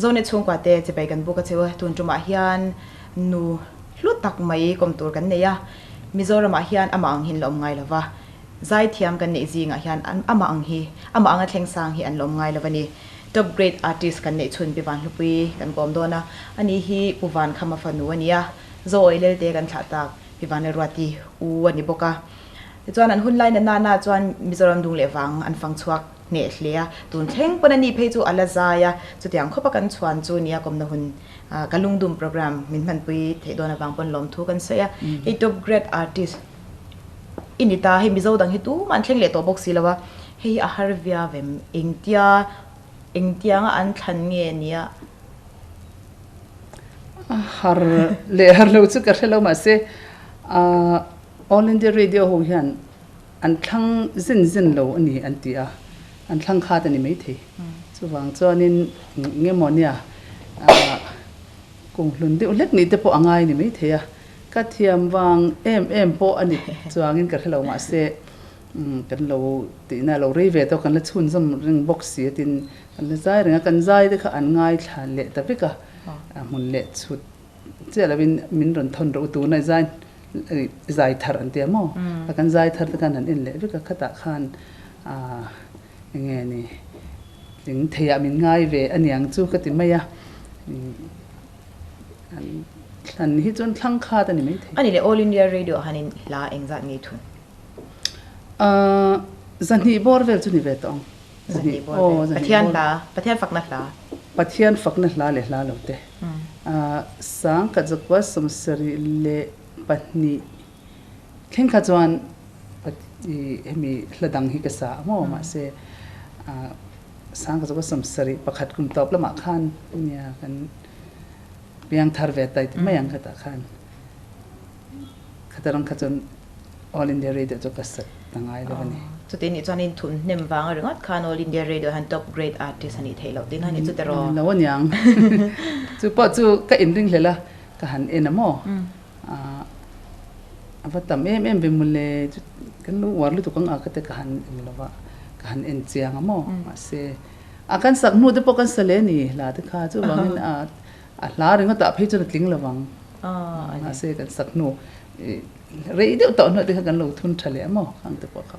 Zonet chung kwate che bai kan buka chewa tun tuma hian nu hlutak mai kom tur kan neya Mizoram hian ama ang hin lom ngai lova zai thiam kan nei zinga hian ama anga thleng sang hi an lom ngai lovani top grade artist kan nei chun pi Vanhlupuii kan kom dona ani hi puwan khama fanu ania zo oilel te kan thata pi Vanhlupuii u ani boka chuan an hunlai na chuan Mizoram dung lewang an fang chuak ne hlea tun thleng panani phei chu ala zaya chutiang khopa kan chuan chu nia komna hun ka Lungdum program min man pui the dona wang pon lom thu kan seya a top grade artist inita he mizo dang hi tu man thleng le to box silawa hei a harvia vem engtia nga an than nge nia har lo chu ka helo ma se all India radio ho hian an thlang zin lo ani antia an thlang kha ta ni mai the chuwang chuanin nge monia kung hlun de ulek ni te po angai ni mai theya ka thiam wang em po ani chuangin ka helo ma se kan lo ti na lo rei ve to kan la chhun zam ring box si tin kan la zai ringa kan zai de kha an ngai thlan le ta bika mun le chut chela min ron thon ro tu na zai thar an te mo kan zai thar ta kan an in le bika khata khan nge ni ling theya min ngai ve aniang chu ka ti maya an hi chon thlang kha ta ni mai the ani le all India radio hanin la engza ngi thun zani bor vel chu ni ve tong zani bor pathian fakna la le hla lo te sang ka jakwa samsari le patni thleng kha chuan hemi hladang hi ka sa mo ma se sang ka jakwa samsari pakhat kum top lama khan nia kan biang thar ve tai mayang khata khan khatarang khachon all India radio to kasat tangai lawani so tin ni chuanin thun nem wang ringot khan all India radio han top grade artist ani theilo tin hani chu tero lawanyang chu po chu ka in ring hlela ka han enamo avatam em bemule kan lu warlu to kang akate ka han milawa ka han en chiang amo ase akan sak nu de pokan sale ni la de kha chu wangin la ringa ta phei chu tling lawang ase kan sak nu radio to no de kan lo thun thale amo ang te po kha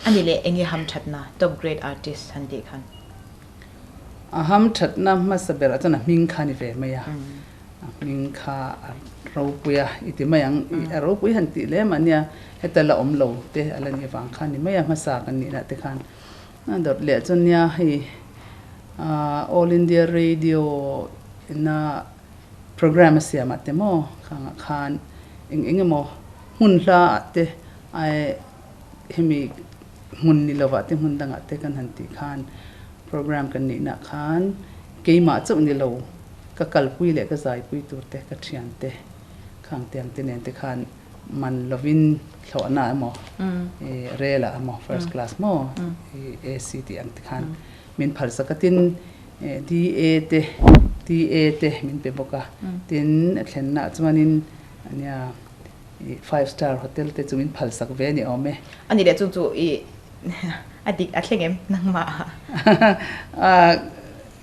ani le engi ham thatna top grade artist han de khan ham thatna ma sabera chana ming khani ve maya ming kha ropuya iti mayang ropuy han ti le mania hetala omlo te alani wang khan ni maya masa kan ni na te khan dot le chonya hi all India radio na program sia mate mo khan engemo hunla te ai hemi mun ni lawa te mun danga te kan han ti khan program kan ni na khan keima chu ni lo ka kalpui le ka zai pui tur te ka thian te khang tiang te nen te khan man lovin thona mo rela mo first class mo ACT ang te khan min phal sakatin DA te min pe boka tin thlenna chuanin ania 5-star hotel te chumin phal sak ve ni ome ani le chu adik athlengem nangma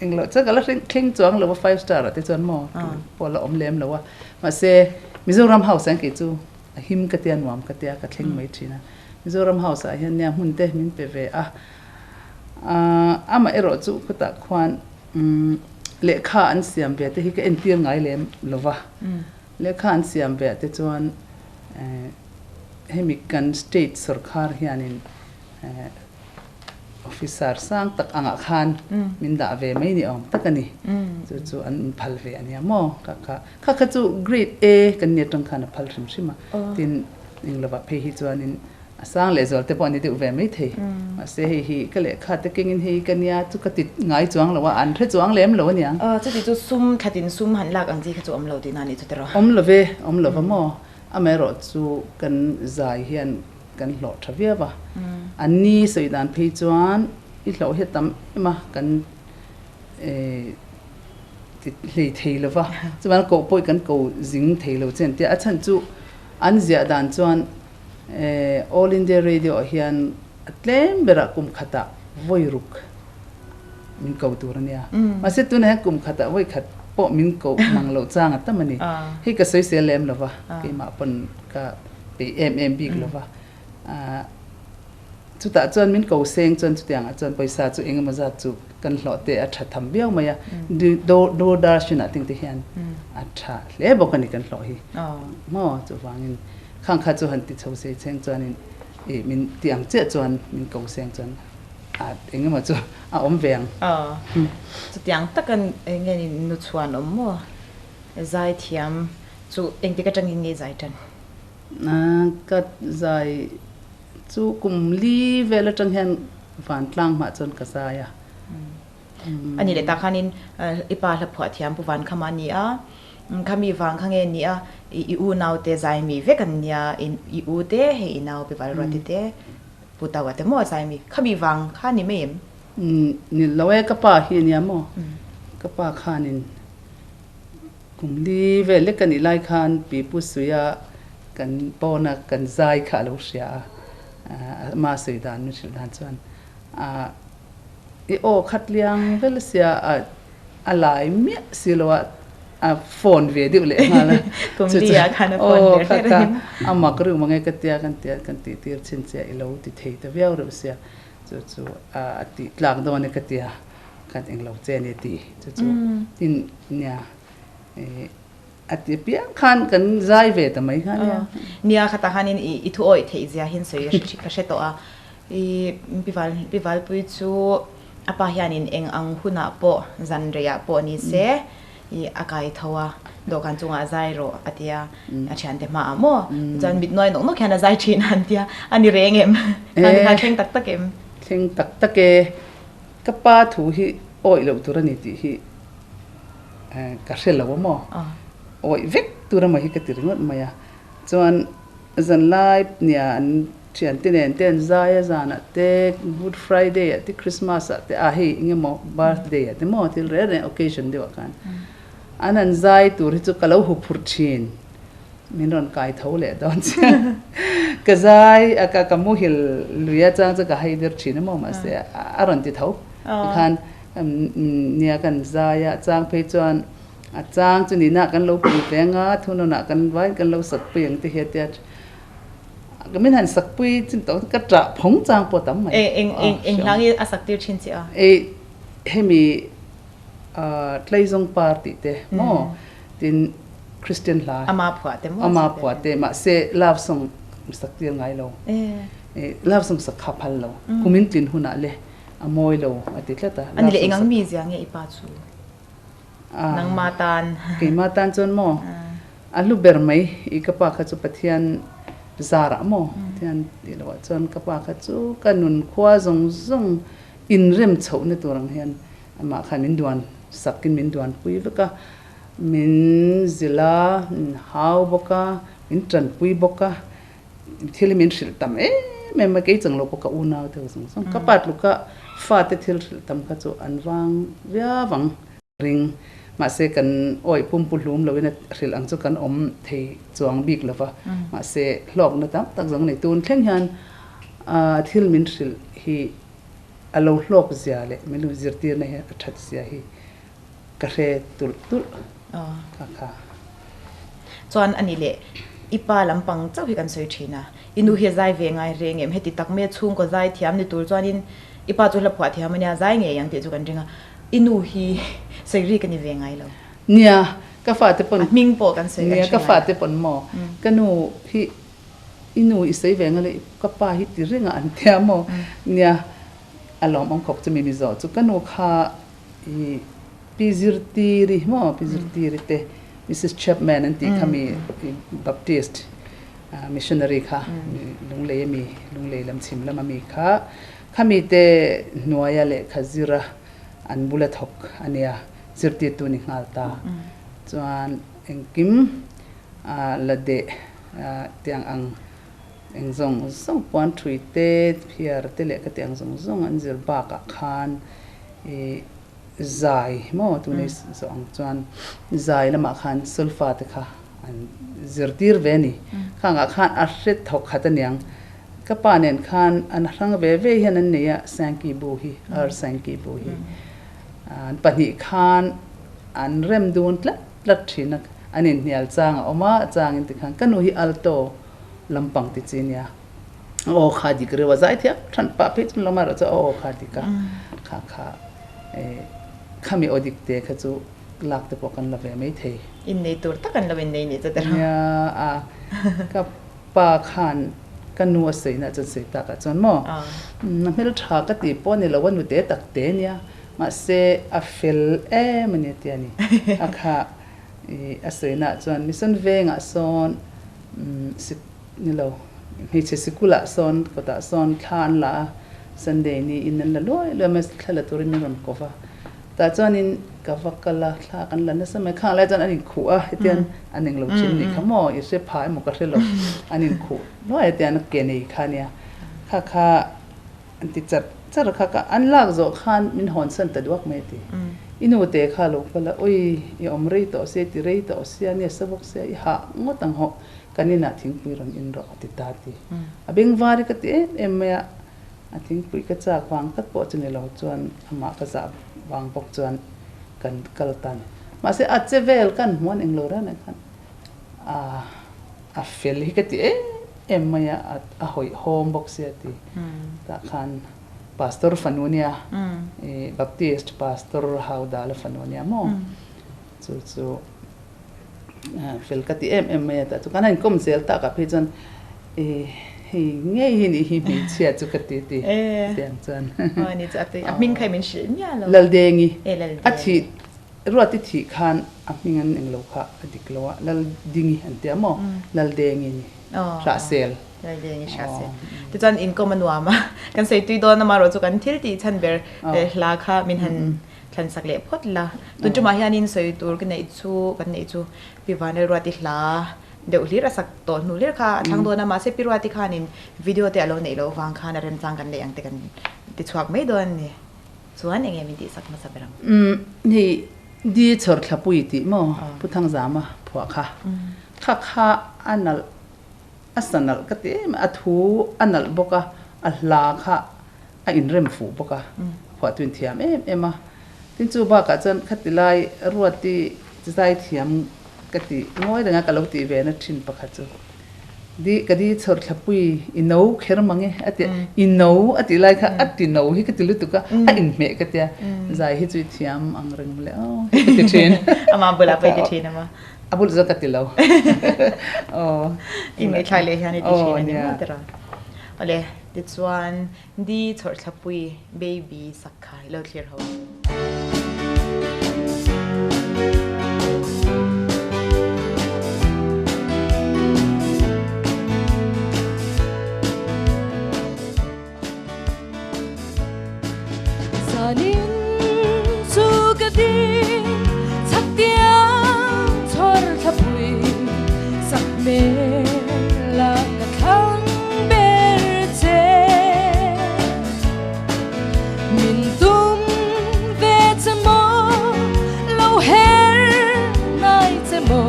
englo chakala thing chuang lo 5-star te chuan mo pola omlem lo wa ma se Mizoram house ang ke chu him ka tian wam ka tia ka thleng mai thina Mizoram house a hian nya mun te min pe ve ama ero chu khata khwan lekha an siam ve te hi ka NPM ngai lem lova lekha an siam ve te chuan hemikan state sarkar hianin officer sang tak anga khan min da ve mai ni om takani chu an phal ve ania mo kha chu grade A kan ne tang khana phal rim sima tin inglova phe hi chuanin asang le zol te poni de ve mai the ase hi kale kha te kingin hi kania chu ka tit ngai chuang lawa an the chuang lem lo nia chu ti chu sum thatin sum han lak ang ji kha chu om lo tin ani chu tero om lo mo amero chu kan zai hian kan lo thavia ba ani soidan phei chuan I lo hetam ma kan hlei theilova chuan ko poi kan ko jing theilo chen te achan chu an zia dan chuan all India radio hian atlem bera kum khata voiruk min ko tur ania ma se tu na kum khata wai khat po min ko mang lo chang at mani hi ka soi se lem lova ke ma pon ka pe mm big lova chu ta chon min ko seng chon chu tiang a chon paisa chu eng ma za chu kan hlo te a tha tham biao maya do dar shina ting te hian a tha le bo kan kan hlo hi mo chu wangin khang kha chu han ti chho se cheng chuanin min tiang che chuan min ko seng chuan eng ma chu a om veng chu tiang takan nge ni nu chuan om mo zai thiam chu eng ti ka tang nge zai tan ka zai chu kum li vela tang hian van tlang ma chon ka sa ya ani le ta khanin ipa hla phwa thiam pu van khama ni a khami wang khange ni a I u naw te zai mi ve kan nia in I u te he naw pe val ro te puta wa te mo zai mi khami wang kha ni mem ni lawe ka pa hi nia mo ka pa khanin kum li ve le kan I lai khan pi pu suya kan pona kan zai kha lo sia ma sei dan mi sil dan chuan I o khat liang vel sia a lai mi silowa phone ve diu le ngala kum dia khana phone ve ka amak ru mangai ka tia kan ti tir chin che ilo ti thei ta viau ru sia chu ti tlak do ne ka tia kan eng lo che ne ti chu tin nya ati pia khan kan zai ve ta mai khan nia khata khanin I thu oi thei zia hin sei shi ka she to a pival pui chu apa hianin eng ang huna po zanreya po ni se I akai thawa dokan chunga zai ro atia achan te ma mo jan bit noi no khana zai thin an tia ani rengem ani kha theng tak takem theng tak take ka pa thu hi oi lo turani ti hi ka hrelo mo oi vek tura ma hi ka tiringot maya chuan zan lai nia an thian ten zaya zana te good friday te christmas te a hi ingemo birthday te mo til re occasion de kan anan zai tur hi chu kalau hu phur thin min ron kai tho le don ka zai aka kamu hil luya chang cha ka haider thin mo ma se aron ti tho khan nia kan zaya chang pe chuan a chang chu ni na kan lo pu tenga thuno na kan vai kan lo sak pe yang te he te ka min han sak pui chin to ka tra phong chang po tam mai eng langi asak tir thin chi a hemi tlaizong party te mo tin Christian la ama phwa te ma se love song sak tir ngai lo love song sak khapal lo kumin tin huna le amoi lo ati tlata ani le engang mi zia nge ipa chu nang matan ke matan chon mo alu ber mai I ka pa kha chu pathian zara mo tian lo chon ka pa kha chu kanun khwa zong in rem chho ne turang hian ama khan min duan sakin min duan pui veka min zila hau boka min tran pui boka thil min hril tam me ma ke chang lo boka una the song ka pat luka fa te thil hril tam kha chu anwang vya wang ring ma se kan oi pum pu hlum lo in hril ang chu kan om thei chuang bik lova ma se hlok na tam tak jang nei tun thleng hian thil min hril hi alo hlok zia le melu zirtir na he athat zia hi ka re tul ka chuan ani le ipa lampang chau hi kan soi thina inu he zai ve ngai rengem heti takme chung ko zai thiam ni tur chuanin ipa chu la phwa thiam ania zai nge yang te chu kan ringa inu hi seiri kan ni ve ngai lo nia ka fa te pon ming po kan sei nia ka fa te pon mo kanu hi inu I sei ve ngale ka pa hi ti ringa an thia mo nia alom ong khop chumi mi zo chu kanu kha I pizirtiri mo pizirtiri te Mrs Chapman anti kami Baptist missionary kha lunglei lam chim lama mi kha kami te nuaya le khazira an bulat hok ania zirti tu ni ngalta chuan engkim lade tiang ang engzong song pon thui te phiar te le ka tiang zong an zir ba ka khan zai mo tu ni song chuan zai lama khan sulfa te kha an zirtir veni khanga khan a hret thok khataniang kapanen khan an rang ve ve hian an neya sanki bu hi ar sanki bu hi ปัญหาคานอันเริ่มดูนลัดทีนักอันนี้เนี่ยจางออกมาจางอินติขันกันหนูฮิอัลโตลำปังติจีเนียโอ้ขาดิกเรียกว่าใจเทียบท่านป้าพิจารณามาเราจะโอ้ขาดิกะขาข้ามีอดิกเตะเขาจะลักตะปกันละเวไม่เทอินในตัวตักกันละเวนในนี่จะแต่เนี่ยกับป้าขานกันนัวเสียนะจนเสียตากจนหม้อไม่รู้ทากติป้อนเนี่ยเราวันวันเตะตักเตะเนี่ยมาเซอฟิลมันเนี่ยเตียนี่ค่ะอาศัยนะจนมิสันเวงอ่ะซอนสินี่เรามีเชสิกุละซอนก็ตาซอนคานละสันเดย์นี่อินนั่นละล้วยแล้วมันแค่ละตัวนี้มันก็ว่าแต่จนนี่ก็ว่ากันละลากันละนั่นสมัยข้างแล้วจนอันนี้ขู่อ่ะเตียนอันหนึ่งเราชิมนี่ขโมยเสียพายหมกกระเทียมอันนี้ขู่ล้วยเตียนเกณฑ์อีกค่ะเนี่ยค่ะอันที่จัดค่ะอันลากโจขานมินหอนสันตัดวักไม่ตีอินูเตะข้าลูกก็ละโอ้ยยอมรีต่อเสียติรีต่อเสียเนี่ยสบกเสียหางดตั้งหกกันนี่น่ะทิ้งปุยรันอินรอติตาตีเบ่งวาริกติเอ็มเมียทิ้งปุยก็จากวางตักปอจนเราจวนอามาก็จะวางปกจวนกันกัลตันมาเสียอาจจะเวลกันม้วนเองโลระนะครับเฟลิกติเอ็มเมียหอยโฮมบกเสียตีตาคันpastor fanunia baptist pastor haudala fanunia mo so fel kati me ta tu kana kom sel ta ka phejon hi nge hi ni hi mi chia chu kati ti tiang chan ni cha te min khai min shi nya lo lal dengi athi ruati thi khan amingan eng lo kha adik lo lal dingi an te mo lal dengi ni ra selเลยเดี๋ยวนี้ชัดเจนที่จันอินก็มันว่ามากันใส่ตุยโดนมาเราจะกันที่ที่ฉันเบอร์ลาค่ะมินหันฉันสักเล็บพอดละตุนจุมาฮิอานินใส่ตัวกันในชูปีวานในรัวติลาเดี๋ยวลีระสักตัวหนูลีระค่ะทางโดนมาเซปิรัวติค่ะนินวิดีโอแต่เราในเราฟังค่ะในเรื่องจังกันในอย่างแต่กันติดชวกไม่โดนเนี่ยส่วนเองมีติสักมาสักเบอร์นี่ดีชดขับปุยติมั้งพุทธังจามาผัวค่ะอันนั้นอัศนัลก็ตีมาทูอันนัลบกะอัลลาค่ะอินเรมฟูบกะพอตุนเทียมเอ็มตินจูบากะจนขัดติไลรัวตีจะได้เทียมกติง้อยดังกะลตีเวนัทินปะขะจูดีกะดีชดขับปุยอินโนเครมังเงอติอินโนอติไลค่ะอติโนฮิกติลุตุกะอินเมกะเตียใจฮิจุเทียมอังเริงเลยฮิกติทินอามาเบลาไปติทินอามาอาบุลจะกัดติลาวอินเมทไลเลยฮะนี่ดิฉันนี่มันตระอะไรดิฉันดีทอร์ทับปุยเบบี้สักขายแล้วเคลียร์เขาซานินสุกดีทักเดียMela kang berte min tum vet mo lo her nai te mo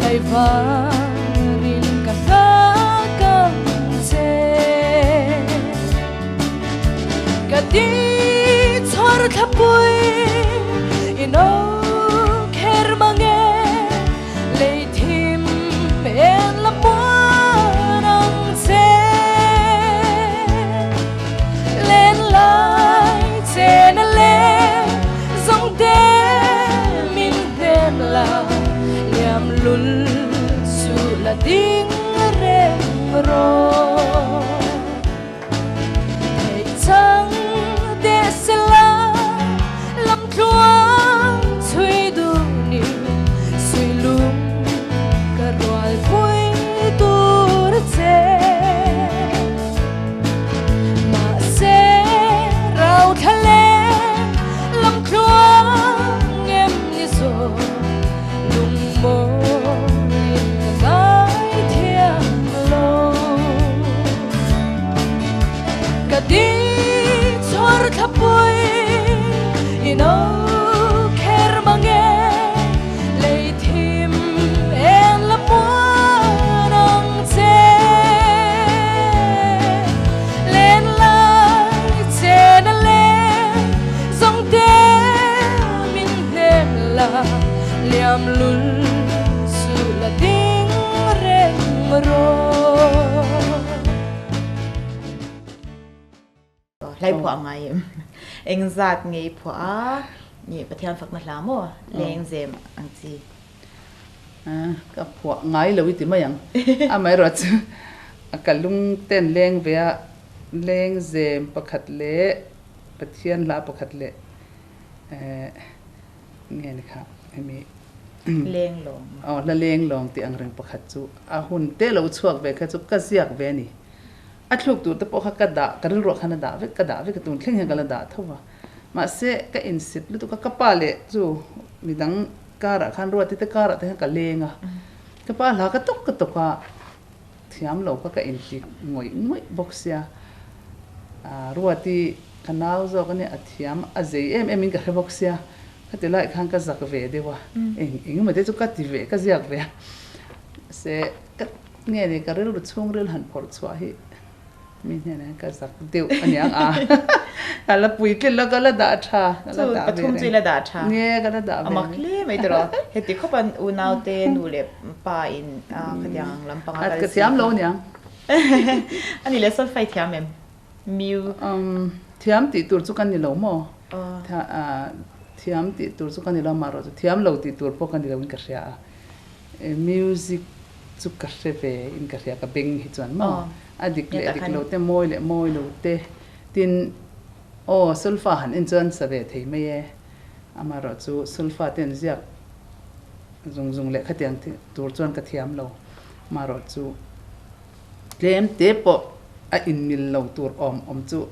kai varin ka ta kam te ka di chor khapui ino kher mange en la muarang se len lai chen le zong de min dem la liam lul su la ding rem ro hey chang de se la lam chuang chui du ni sui lum rồi vui tur che mà sẽ rau thale lâm chuông em như rồi lùng mô in cái gái thiên lô liam lul su la ding reng ro lấy phở ngay anh giặt ngay phở nhị bát thiên phật mặt lá mò lên dèm ăn gì cái phở ngay là vì mà yang mai rồi chứ cái lung tên lên về lên dèm bạc khát lệ bát thiên lá bạc khát lệ nghe này khác em lên lồng là lên lồng thì anh rừng bạc khát chú hun tê lâu chuộc về khát chú cái giặc về nè lúc tụi tôi bỏ cái đá cái rượu khăn đá với cái tụi khen hàng cái đá thôi mà sẽ cái insit lúc tụi cái pale chú mình đang cara khăn rượu thì cara thì cái lên à cái pala cái tóc à thiam lâu cái insit ngồi boxia rượu thì cái nào rồi cái này thiam azay em mình cái boxia cái lại khăn cái giặc về đi qua em mà thế chú cái thì về cái giặc về sẽ cái nghe này cái rượu chung rượu hẳn phật xóa hi mình này cái giặc tiêu anh nhang cái là bụi cái là cái là đá trà cái là thùng chơi là đá trà nghe cái là đá mà khle mấy đó hết thì có bạn unau tên đủ lệ pa in cái yang làm bằng cái thiam lâu nhang anh ấy sẽ phải thiam em miu thiam thì tuổi chú căn lâu mò thiam thì tuổi chú căn lâu mà rồi thiam lâu thì tuổi po căn lâu in cái gì music chú cái gì về in cái gì cái bing hết chuẩn mò adik lo te moi lo te tin sulfa han in jon sabe thei me ye amaro chu sulfa ten ziak zung le khatiang tur chon ka thiam lo maro chu tlem te po a in mil lo tur om chu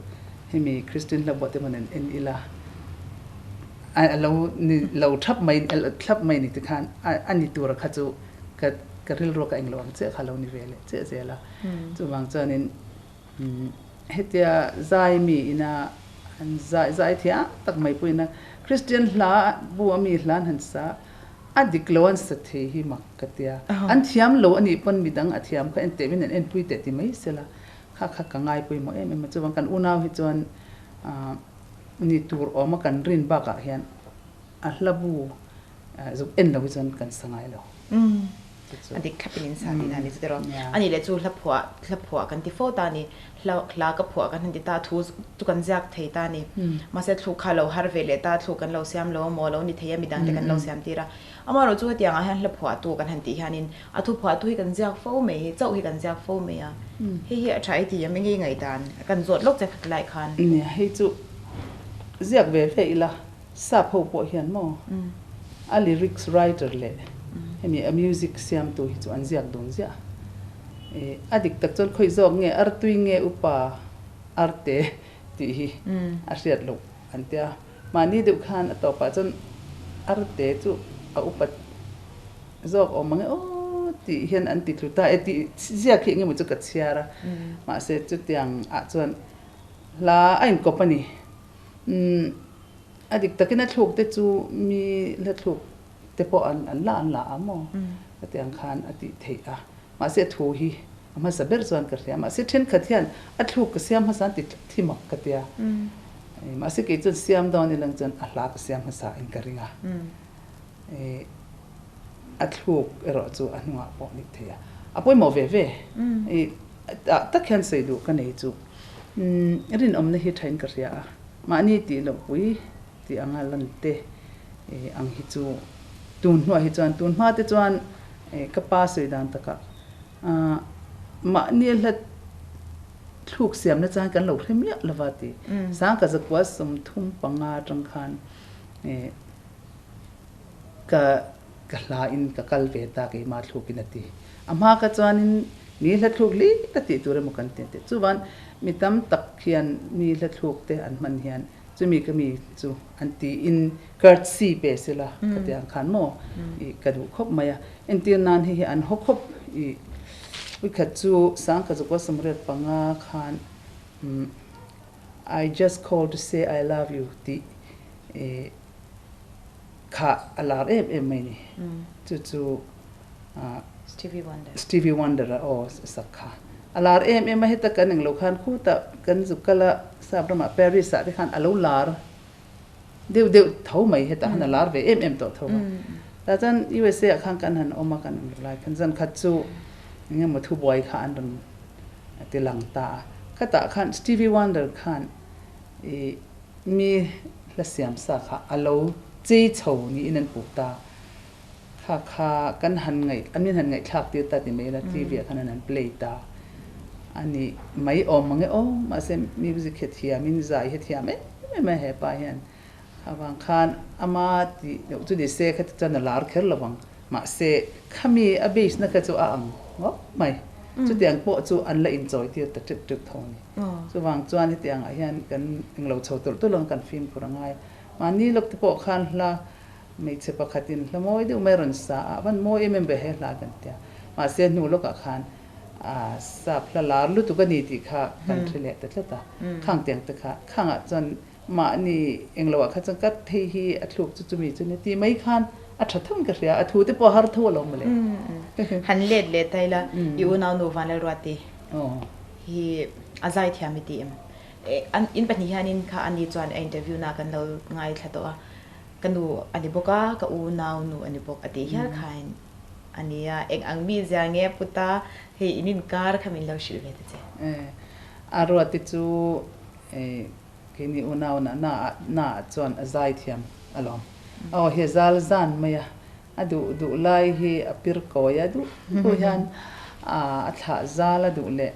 hemi christian la bote manen en ila a lo thap mai ni ti khan ani tur kha chu ka ril ro ka eng lo ang che khalo ni vele che la chu wang chanin hetia zai mi ina an zai thia tak mai puina christian la bu ami hlan han sa adik loan sa the hi makatia an thiam lo ani pon midang athiam kha en te min en pui te ti mai sela kha ka ngai pui mo em chu wang kan unaw hi chuan ni tur oma kan rin ba ka hian a hlabu zu en lo chuan kan sangai lo anh đi khắp bên sang đi này thì đó anh ấy lại chú lấp phua cái tí phô ta này lá cái phua cái hắn đi ta thu tu cái giặc thấy ta này mà sẽ thu khai lâu har về lại ta thu cái lâu xem lâu mò lâu ní thấy em đang cái lâu xem tí ra mà rồi chú cái tiếng hắn lấp phua tu cái hắn tí hắn in thu phua tu cái giặc phô mày dẫu cái giặc phô mày à hi trái thì em nghĩ ngày đàn cái ruột lúcจะlại khan nè hi chú giặc về vậy là sắp hậu bộ hiền mò lyrics writer lệ hemi a music siam tu hi chu an ziak don zia adik tak chon khoi zok nge artui nge upa arte ti hi a riat lo antia mani de khan atopa chon arte chu a upa zok o mange ti hian an ti tluta ti ziak hi nge mu chu ka chiara ma se chu tiang a chon la ain company adik takina thluk te chu mi la thluk te po an la amo ati ang khan ati thei a ma se thu hi ama saber zon ka ria ma se then khathian athuk ka siam ha san ti thimak ka tia ma se ke chon siam dawn ni lang chon a hla ka siam ha sa in ka ringa athuk ero chu anwa po ni thea apoi mo ve ta khan sei du ka nei chu rin omna hi thain ka ria ma ni ti lo hui ti anga lan te ang hi chu tun hua hi chuan tun ma te chuan kapa sei dan taka ma ni la thuk siam na chan kan lo thlem ya lawati sang ka zakwa sum thum panga tang khan ka la in ka kal ve ta ke ma thukin ati ama ka chuan in ni la thuk li ta ti tur mo kan te chuwan mitam tak khian ni la thuk te an man hian chumi kami chu anti in courtesy besela katiang khan mo I kadu khop maya entin nan hi an hokhop I wikhat chu sang ka ko samret panga khan I just called to say I love you ti kha alar em mai ni chu Stevie Wonder sakha alar em heta kaning lo khan khu ta kan zukala sabrama Paris sa de khan alo lar เดี๋ยวเท่าไหมเหตุหันลาร์เวต่อเท่าแต่จัน USA ข้างกันหันออกมากันอะไรกันจันคัดจูเนี่ยมาทุบอยขันดันตีหลังตาขัดตาขันสตีวีวันเดอร์ขันมีละเสียมสักค่ะอโลจีโฉนี่อินันปูตาค่ะกันหันไงอันนี้หันไงคลากตีตาติเมละทีวีขันนั้นเปลตาอันนี้ไม่อมมังไงมาเซมีวิจิตเทียมินใจเทียไม่เหปายันบางคันอามาที่เดี๋ยวจุดเสกเขาจะน่าลาร์เคลระวังมาเสกขามีอบิสนักจูอ่างไม่จุดอย่างโปจูอันละอินจอยที่ตัดจุดทองนี่จุดวางจวนที่อย่างไอ้ยันกันเราโชว์ตัวลงกันฟิล์มพลังงานมานี่ลูกที่โปคันละไม่เชื่อปกติละมวยดูไม่รันสาวันมวยมันเบเหลากันเดียมาเสียหนูลูกคันสับละลาร์ลุตุกันนี่ที่ค่ะกันทะเลแต่ละตาข้างเตียงตะค่ะข้างจนมานี่เองเราว่าเขาจะกัดเที่อัดลูกจุมีจุนี่ที่ไม่คันอัดทั้งกันเสียอัดหูที่พอหาทั่วลงมาเลยหันเล็ดไทยละอยู่นาวนูวันเลรวติฮีอาใจที่มีทีมอันอินเป็นที่ฮันอินค่ะอันนี้จวนอินเตอร์วิวนักกันเราง่ายแค่ตัวกันดูอันนี้บอกว่าก็อูนาวนูอันนี้บอกอดีตที่ขายอันนี้เองอังมีเสียงเงี้ยพุทธะเฮอินินการขมิ้นเราชิลเลยที่เจ้อารวติจูกินี่อูนาวน่าจวนอาใจที่อารมณ์เฮซาลซันไม่อะดูไล่เฮอพิรโกยดูยันอัฐซาลดูเล่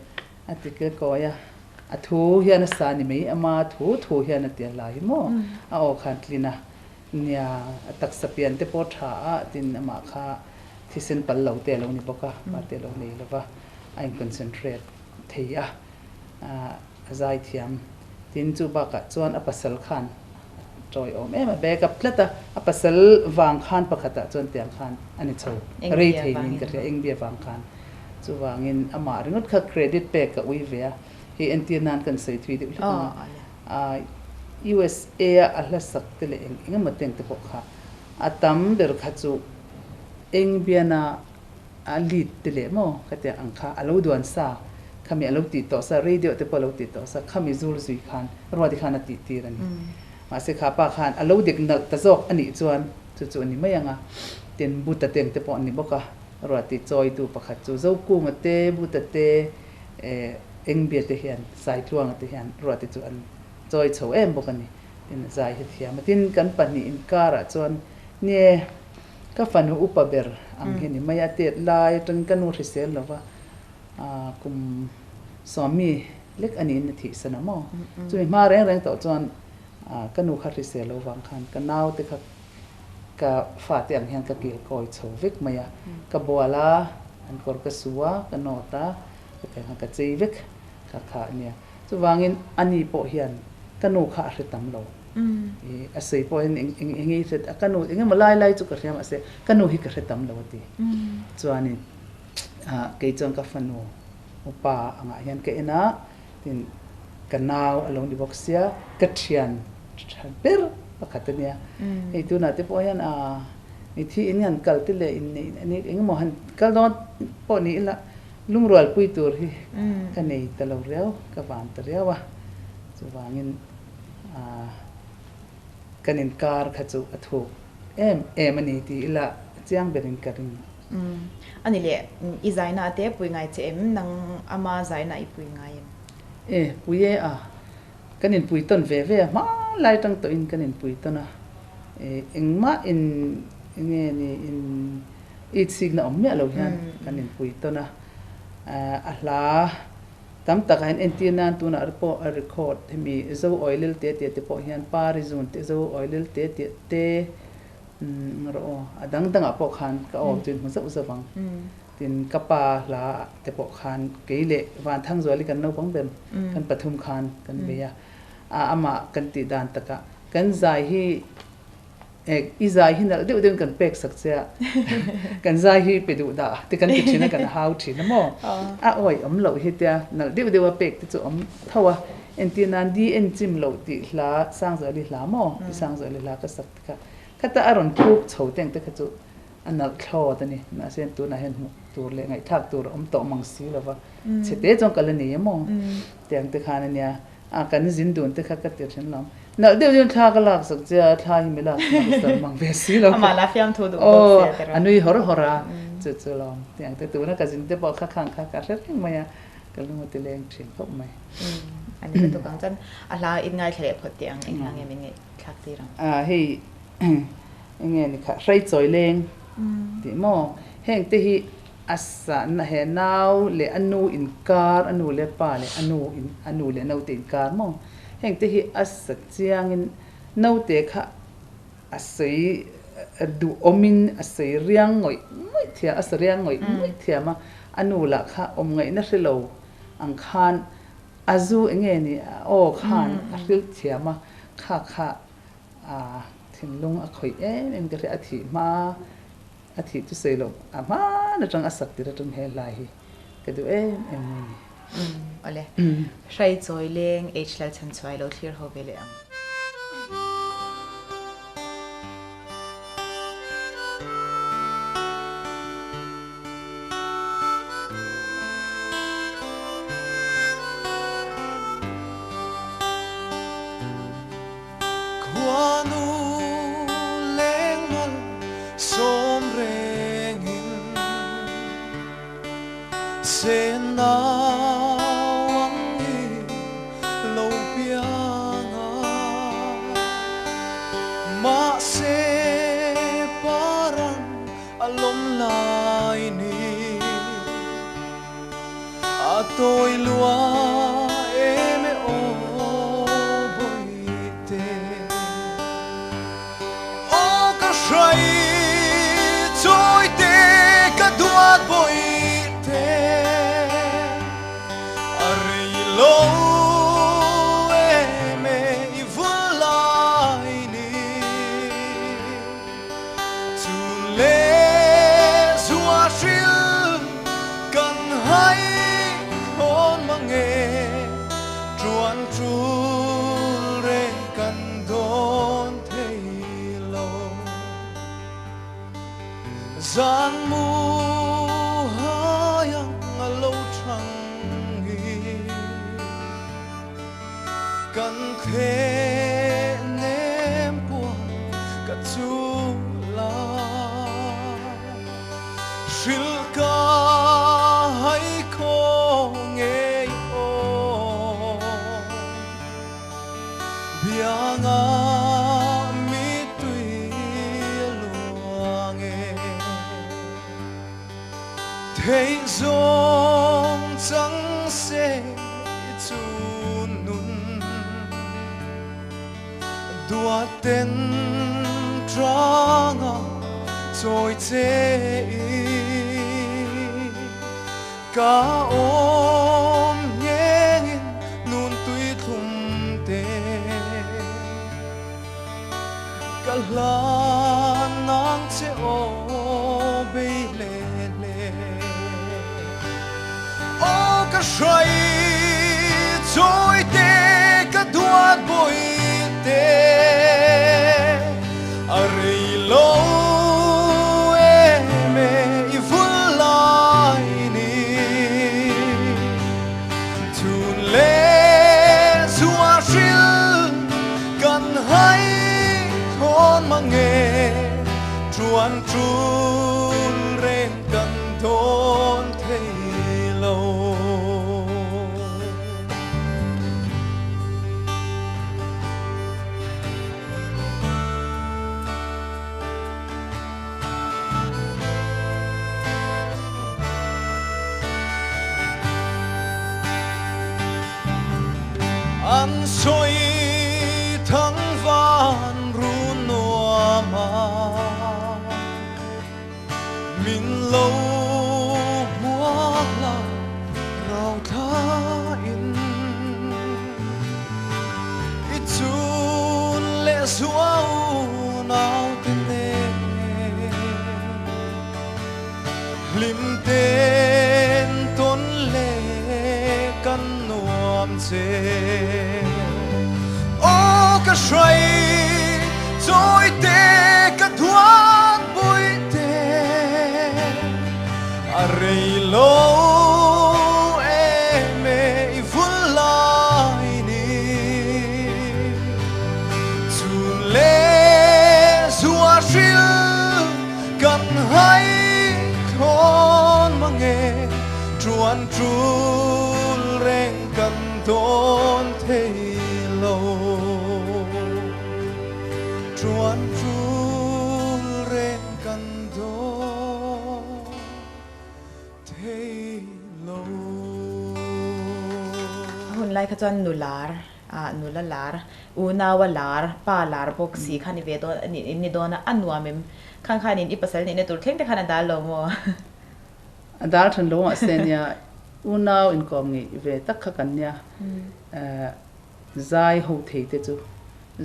อติเกโกยทูยันสานิไม่มาทูยันเตียลายโมขันลินะเนี่ยตักสเปียนเตปอถาตินมาค่ะที่เส้นปัลเหลาเตลงนี่บอกว่าปาเตลงนี่แล้วว่าไอ้คอนเซนเทรตเทียใจเทียมตินจูบักจวนอปัสสลขันจอยมาเบกับเลตาอปัสสลวางขันปะขตะจวนเตียงขันอันนี้โชว์รีเทนิงก็เรียกเองเบียวางขันจูวางินอามาริงดค่ะเครดิตเปกับวิเวียเฮเอ็นตีนันกันใส่ทวีดิUSA อัลลัสักติเลเองมาเต็งตะปกค่ะอาตัมเดอร์ขัดจูเองเบียนาอาลีดติเลโมก็แต่อังคาอาลูดวนซาขมีอาลูติดต่อซาเรดิโอเตปอาลูติดต่อซาขมีซูลซุยขันรัวดิขันติตีรันนี่มาเสกขาปาขันอาลูเด็กนักตะซอกอันนี้จวนจู่ๆนี่ไม่ยังอ่ะเต็นบุตรเต็งตะปอนนี่บอกว่ารัวติดจอยตูปะขัดจูเจ้ากู้มาเตบุตรเตเองเบียเตเฮียนสายทวงเตเฮียนรัวติดจวนจอยโฉบอกกันนี่เป็นใจเทียมาทิ้งกันปันนี่อินการะจวนเนี่ยก็ฝันอุปเบรอังเห็นนี่ไม่อาเตดลายจนกันนูริเซลแล้วว่ากุมสามีเล็กอันนี้นาทีสนามจนมาแรงต่อจวนกันนูคาริเซลวางคันกันนาวแต่กับฝาเตียงเห็นกับเกี่ยวกับโฉวิกมายกับบัวลาอันกอร์กสัวกันนอตากับเห็นกับจีวิกกับขาเนี่ยจนวางเงินอันนี้โปเฮียนกันนูขาริตัมโลอาศัยพอเห็นเองเสร็จกันนูเองมาไล่จุกกระเทียมอาศัยกันนูฮิกระตัมโลดีจวนนี้เกี่ยจงกับฟันนูอุปาอ่างยันเกี่ยนะที่กันนาวอารมณ์ดิบอกเสียกระเทียนเปิร์ปะขัดเนี่ยไอ้ตัวนั้นที่พอเห็นนี่ที่อินยันกัลติเลอินนี่เองมหันกัลโดนพอนี้ละลุงรัวปุยตัวที่กันนี่ตลอดเรียวกับวานตเรียววะจะวางเงินกันอินการขัดจูอัฐุมันนี่ที่ละเจียงเป็นอินการอันนี้เลยอีใจน่าเตะปุยไงเจมนังอามาใจน่าอีปุยไงปุยกันอินปุยต้นเว่มาไล่ตั้งตัวอินกันอินปุยต้นนะเอ็งมาอินเนี่ยนี่อินอีกสิ่งน่ะอมเนี่ยเราเห็นกันอินปุยต้นนะลาตามตะกันเอ็นตีนันตัวน่ะรีคอร์ดที่มีเจ้าออยล์เตะที่พอเห็นปาริซุนเจ้าออยล์เตะรอดังอ่ะพอคันก็ออกจนมันจะฟังตินกปาลาแต่พอคันเกยเละวันทั้งส่วนที่กันนกบังเบมกันปฐุมคันกันเบียอามากันติดานตะกะกันใจฮีอีใจฮีนั่นเดี๋ยวกันเป็กสักเสียกันใจฮีไปดูด่าที่กันติดชินกันหาวชินนะโมโอ้ยเหล่าฮีเดียนั่นเดี๋ยวเป็กที่จะเท่าว่าเอ็นตีนันดีเอ็นจิมเหล่าที่ลาสร้างส่วนที่ลาโมสร้างส่วนที่ลาก็สักกะก็แต่อารมณ์ทุกข์โฉเต็งแต่ก็จะอันนั้นคลอตัวนี้น่าเส้นตัวน่าเห็นตัวเล็กไงทักตัวโตมังสีแล้วว่าเสด็จจงกันเลยเนี่ยมองแต่งแต่ขาเนี่ยกันจินดูนแต่ข้าก็เตือนฉันลอง nãy điều chúng ta cái lạc sắc chia thay mình là sắm mang về xí lo ama la fiam thu du anh nuôi hор ra chứ lo tiếng tới tụi nó cái gì tới bỏ khắc khăng khắc rất mày cái lúc mà tụi lên chuyện không mày anh ấy tụi con chân ala ít ngày khởi phát tiếng anh hàng em nghe khắc gì rồi hey nghe này khắc say trội lên thì mò hẹn tới hi asa na he nào le anu in car anu le pa le anu le nau tin car mò hẹn tới hi asa chiang in nau te kha asai du omin asai riang ngoi mai thia asa riang ngoi mai thia ma anu la kha om ngai na relo ang khan azu enge ni o khan aril thia ma kha thing lung a khoi em cái a thi ma a thi tu sei lo ama na tang asak ti ra tum he lai hi ke du em ni ole sai choi leng h lal chan choi lo thlir ho bele am tôi lúa em ô bồi tê ô cả say trôi tê cả đuôi bồi tê ari lâu em vui lại ni tu lê xua xil cần hay nghe chuan chul re kan don thei lo zan mu hayang alo thang hi kan the nem puan ka chu la shil ka hai ko nghe bianga mi tui luange thấy dòng trắng sẽ chun nun đua tên trăng rồi chế cả ôm nhẹ nun tui thum tê cả la nang che o be le le o cả say trôi tê cả đuôi bồi tê ari lâu nghe chuan chul ren kan thon thei lo an soi thăng van min lâu hoa là rau tha in ít chun lệ suau nào tên lim tên tôn lệ căn nuam chê ô cả say trôi tê cả thoáng bụi ari lâu em vui lại ni กันให้ทอนมาเงจวนจูเร่งกันโดนเทโลจวนจูเร่งกันโดนเทโลหุ่นไล่ขจรหนูลาร์หนูลาร์อูนาวลาร์ป้าลาร์พวกสีขันนิเวศนี่โดนอันนัวมิมข้างๆนี่อีปัสสาวะนี่ในตัวเข่งแต่ขนาดดาลงมั้งดาลทันลงเส้นเนี่ยอูนาวอินกอมงี้เวตักขันเนี่ยใจหัวเทียดจู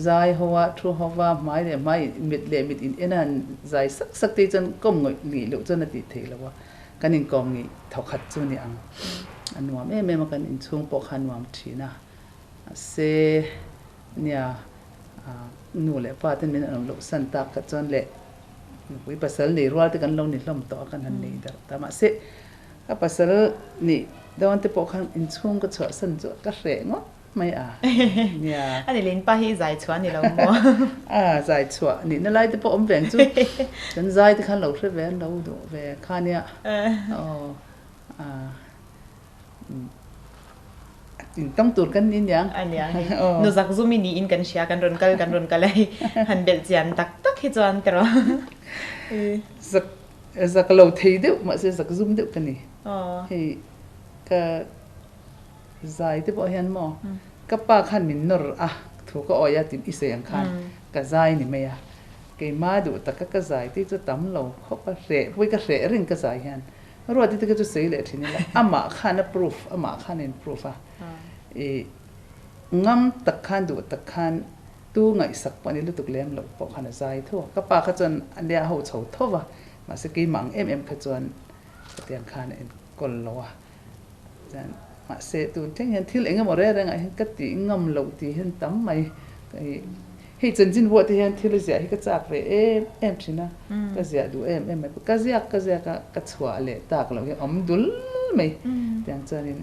ใจหัวทรูหัวไม่เลยไม่มิดเลยมิดอินเอ็นันใจสักทีจนก้มเงยหลีลุกจนนาทีเทียแล้วว่ากันอินกอมงี้เท่าขัดจูนี่อันนัวแม่มากันอินช่วงปกขันวามทีนะเสเนี่ยหนูเลยป้าที่นี่อันลุกสันตากจนเลยวิปัสสนานี่รัวที่กันลงนี่ล้มต่อกันหันนี่แต่มาเสก็ปัสสาวะนี่ดอนที่ปกขันอินช่วงก็เฉาะสันจวดก็เร่งไม่เนี่ยอันนี้ลิ้นป้าที่ใจชวนนี่เรามั้งใจชัวนี่นั่นไรที่ปกอมแบ่งจูกันใจที่ขันเราเชื่อแหวนเราดูแหวนข้าเนี่ยต้องตูดกันนิดยังอันนี้นูสักซูมินีอินกันเชียกันรนกันเลยหันเบลเจียนตักให้จวนแต่เราสักเราเทียดมาเสียสักซูมเดียวกันนี่ให้ก็ใจที่บอกเห็นมั้งก็ป้าขันมินนรถูกก็ออยติมอิเสียงขันก็ใจนี่ไม่อะเกี่ยมาดูแต่ก็ใจที่จะตั้มเราเขาก็เสะวิ่งก็เสะเรื่องก็ใจเห็นรู้ว่าที่ก็จะเสียเลยทีนี้แหละมาขันพิสูจน์มาขันพิสูจน์งั้มตะขันดูตะขันตู้ไงสักปนิลุตุกเลี้ยงเราปกขันใจทั่วก็ป้าขจรอันเดียหัวเฉาทั่วมาสกีมังขจรเตียงขันเองกลลัวจันมาเสตุที่เห็นที่เลี้ยงหมดเรื่องไงก็ตีงั้มเราตีเห็นตั้มไม่ให้จนจินวัวที่เห็นที่เราเสียให้ก็จากไปสินะก็เสียดูไม่ก็เสียก็ชัวเลยตากเราเนี่ยดุลไม่แต่จันนี่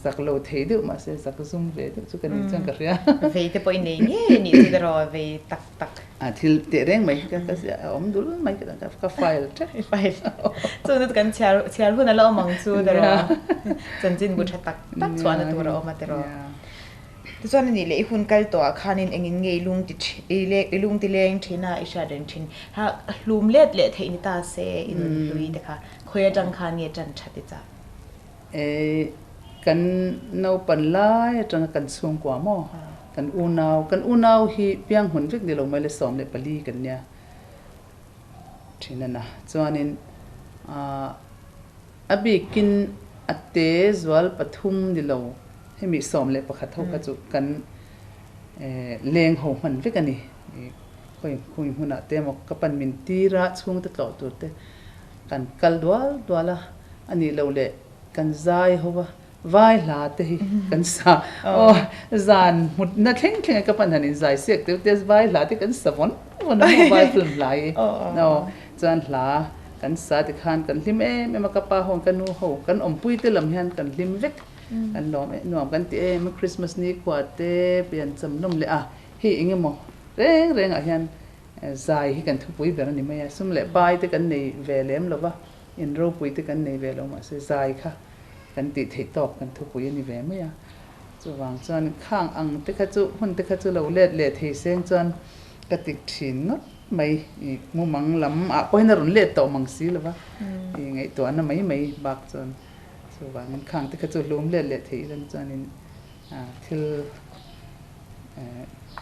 สักโลเทียดมาเสียสักซุ่มเวดสุกันนี่จังกันเรียเวทพออินนี่นี่จะรอเวตักที่เตะเร่งไหมก็เสียดุลไม่ก็ไฟล์ใช่ไฟล์ส่วนนั้นกันเชียร์พูดนั่นเรามังซูเดรอจนจินบุษตักชวนตัวเรามาเดรอแต่ส่วนนี้เลยหุ่นกัลตัวขานินเองเงยลุงติเลงทีน่าอิชาเดนทินฮะลุมเล็ดเทนิตาเซอินลุยเด็กค่ะคุยจังขานี่จันชัดจ้ะกันนาวปันไล่จังกันส่งกว่าหม้อกันอูนาวฮีเพียงหุ่นวิกเดี๋ยวเราไม่เลยสอมเลยปลีกันเนี่ยที่นั่นนะจวนนี้อบีกินอัตเตจวลปฐุมเดี๋ยวเราให้มีสอมเลยประคัตเท่ากับจุกันเลงหัวมันวิกันนี่คุยหุ่นเตมกับปันมินตีระช่วงตะเก่าตัวเตกันกัลดัวละอันนี้เราเลยกันใจหัววายลาเตะกันสาจานมุดนัดเข่งกับปันหันใจเสียกเดี๋ยววายลาเตะกันสวรรค์วันนั้นวายฟิล์มไหลเนาะจานลากันสาติขันกันลิมไม่มากับป้าหงกันนูหูกันอมปุยเตลำยันกันลิมเวกกันล้อมนวมกันเตะเมื่อคริสต์มาสนี้กว่าเตะเปลี่ยนจำนวนเลยเฮ้ยยังมั้งเร่งยันใจให้กันทุกปุยแบบนี้ไม่สุ่มเละไปเตะกันในเวลมหรอวะอินโรปุยเตะกันในเวลมาเสียใจค่ะกันติดเหตุตอกกันทุกปุยนี่แหวไม่จะวางจนข้างอังเตะขจุหุ่นเตะขจุเราเล็ดเหตุเสียงจนกระติกฉินงดไม่มุมังลำพอให้นรุนเล็ดต่อมังสีหรือวะยังไงตัวนั้นไม่บักจนจะวางข้างเตะขจุล้มเล็ดเหตุจนนี่คือ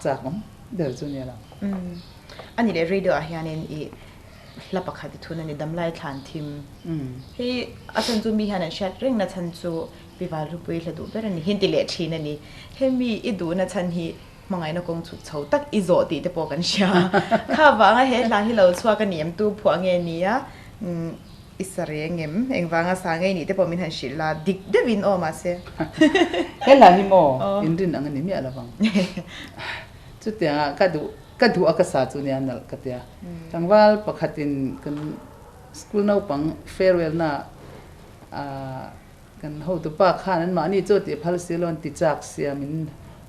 จากผมเดี๋ยวจุเนี่ยละอันนี้เลยรีดอเฮียนินอีลับปักขัดทุนนี่ดำไล่ฐานทีมที่อาจารย์จูมีหันเช็ดเรื่องนัชันจูปีวาลูปุยละดูแบบนี้หินติเลชีนั่นนี่เฮมีอีดูนัชันฮีมังไงนักกงสุดเฉาตักอีโซตีแต่ปอกันเชียข้าว่าไงเฮลาที่เราชัวกันเนียมตู้ผัวเงี้ยนี่อิสราเอลเงี้ยเองว่าไงสางไงนี่แต่ปอมินหันชิลาดิกเดวินออกมาเสียเฮลาฮิโมอินดินอันนี้มีอะไรบ้างจุดเดียก็ดูอากาศจุเนี่ยนั่นก็เดียทั้งว่าประคัตินกันสกูลน่าปังเฟร์เวลน่ะกันหัวตัวป้าข้านั้นมานี่โจทย์พัลซีลอนติจักเสียมิน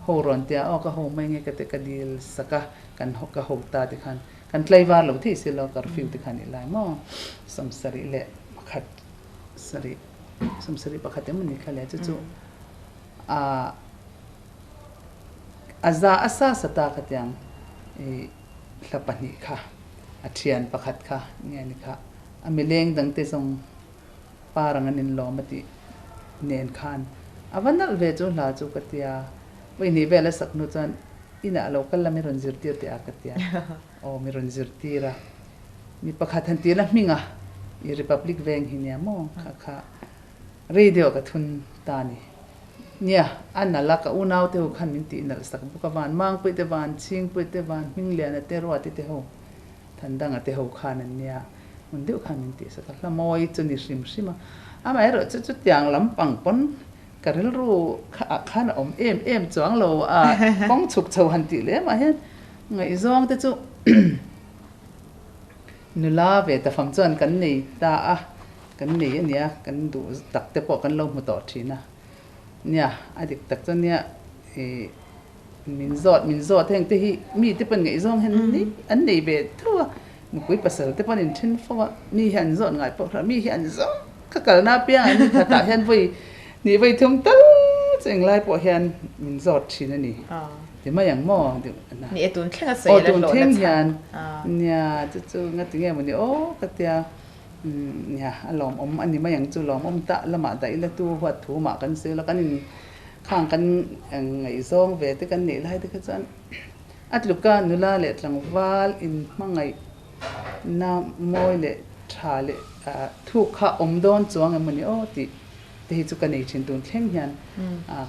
หัวร้อนเดียก็หัวไม่เงี้ยก็เตะกระดิ่งสักกันหัวก็หัวตาติขัน kan tlai war lo thi se lo curfew ti khani lai mo samsari le pakhat sari samsari pakhat em ni khale chu aza asa sata khatyang hlapani kha athian pakhat kha nge ni kha amileng dang te song paranganin lo mati nen khan avanal ve chu la chu katia we ni vela saknu chan ina local la mi ronzir tir te akatia o mi ronzir tira mi pakhat han tira minga I republic veng hinia mo kha radio ka thun tani nia anna la ka unau te khan min ti nal sak buka van mang pui te van ching pui te van ming lian te ro ati te ho thandang ate ho khan an nia mun deu khan min ti sa la moi chu ni sim sima ama ero chu tiang lam pang pon karel ru khan em chuang lo kong chuk chho han ti le ma hen ngai zong te chu nula ve ta pham chuan kan nei ta kan nei ania kan du tak te po kan lo mu to thina nia adik tak chuan nia min zot heng te hi mi te pan ngai zong hen ni an nei ve thua nu koi pasal te pan in thin fo mi han zot ngai po mi han zong ka kal na pia ani kha ta hen voi ni voi thum tal cheng lai po hian min zot thina ni ti ma yang mo ni etun thlenga sei la lo na hian nia chu ngati nge mo ni o katia nia alom ani ma yang chu lom ta lama dai la tu huat thu ma kan se la kan in khang kan ngai zong ve te kan ni lai te ka chan atluka nula le tlang wal in mangai na moi le tha le thu kha don chuang amani o ti te hi chu kan ei thin tun thleng hian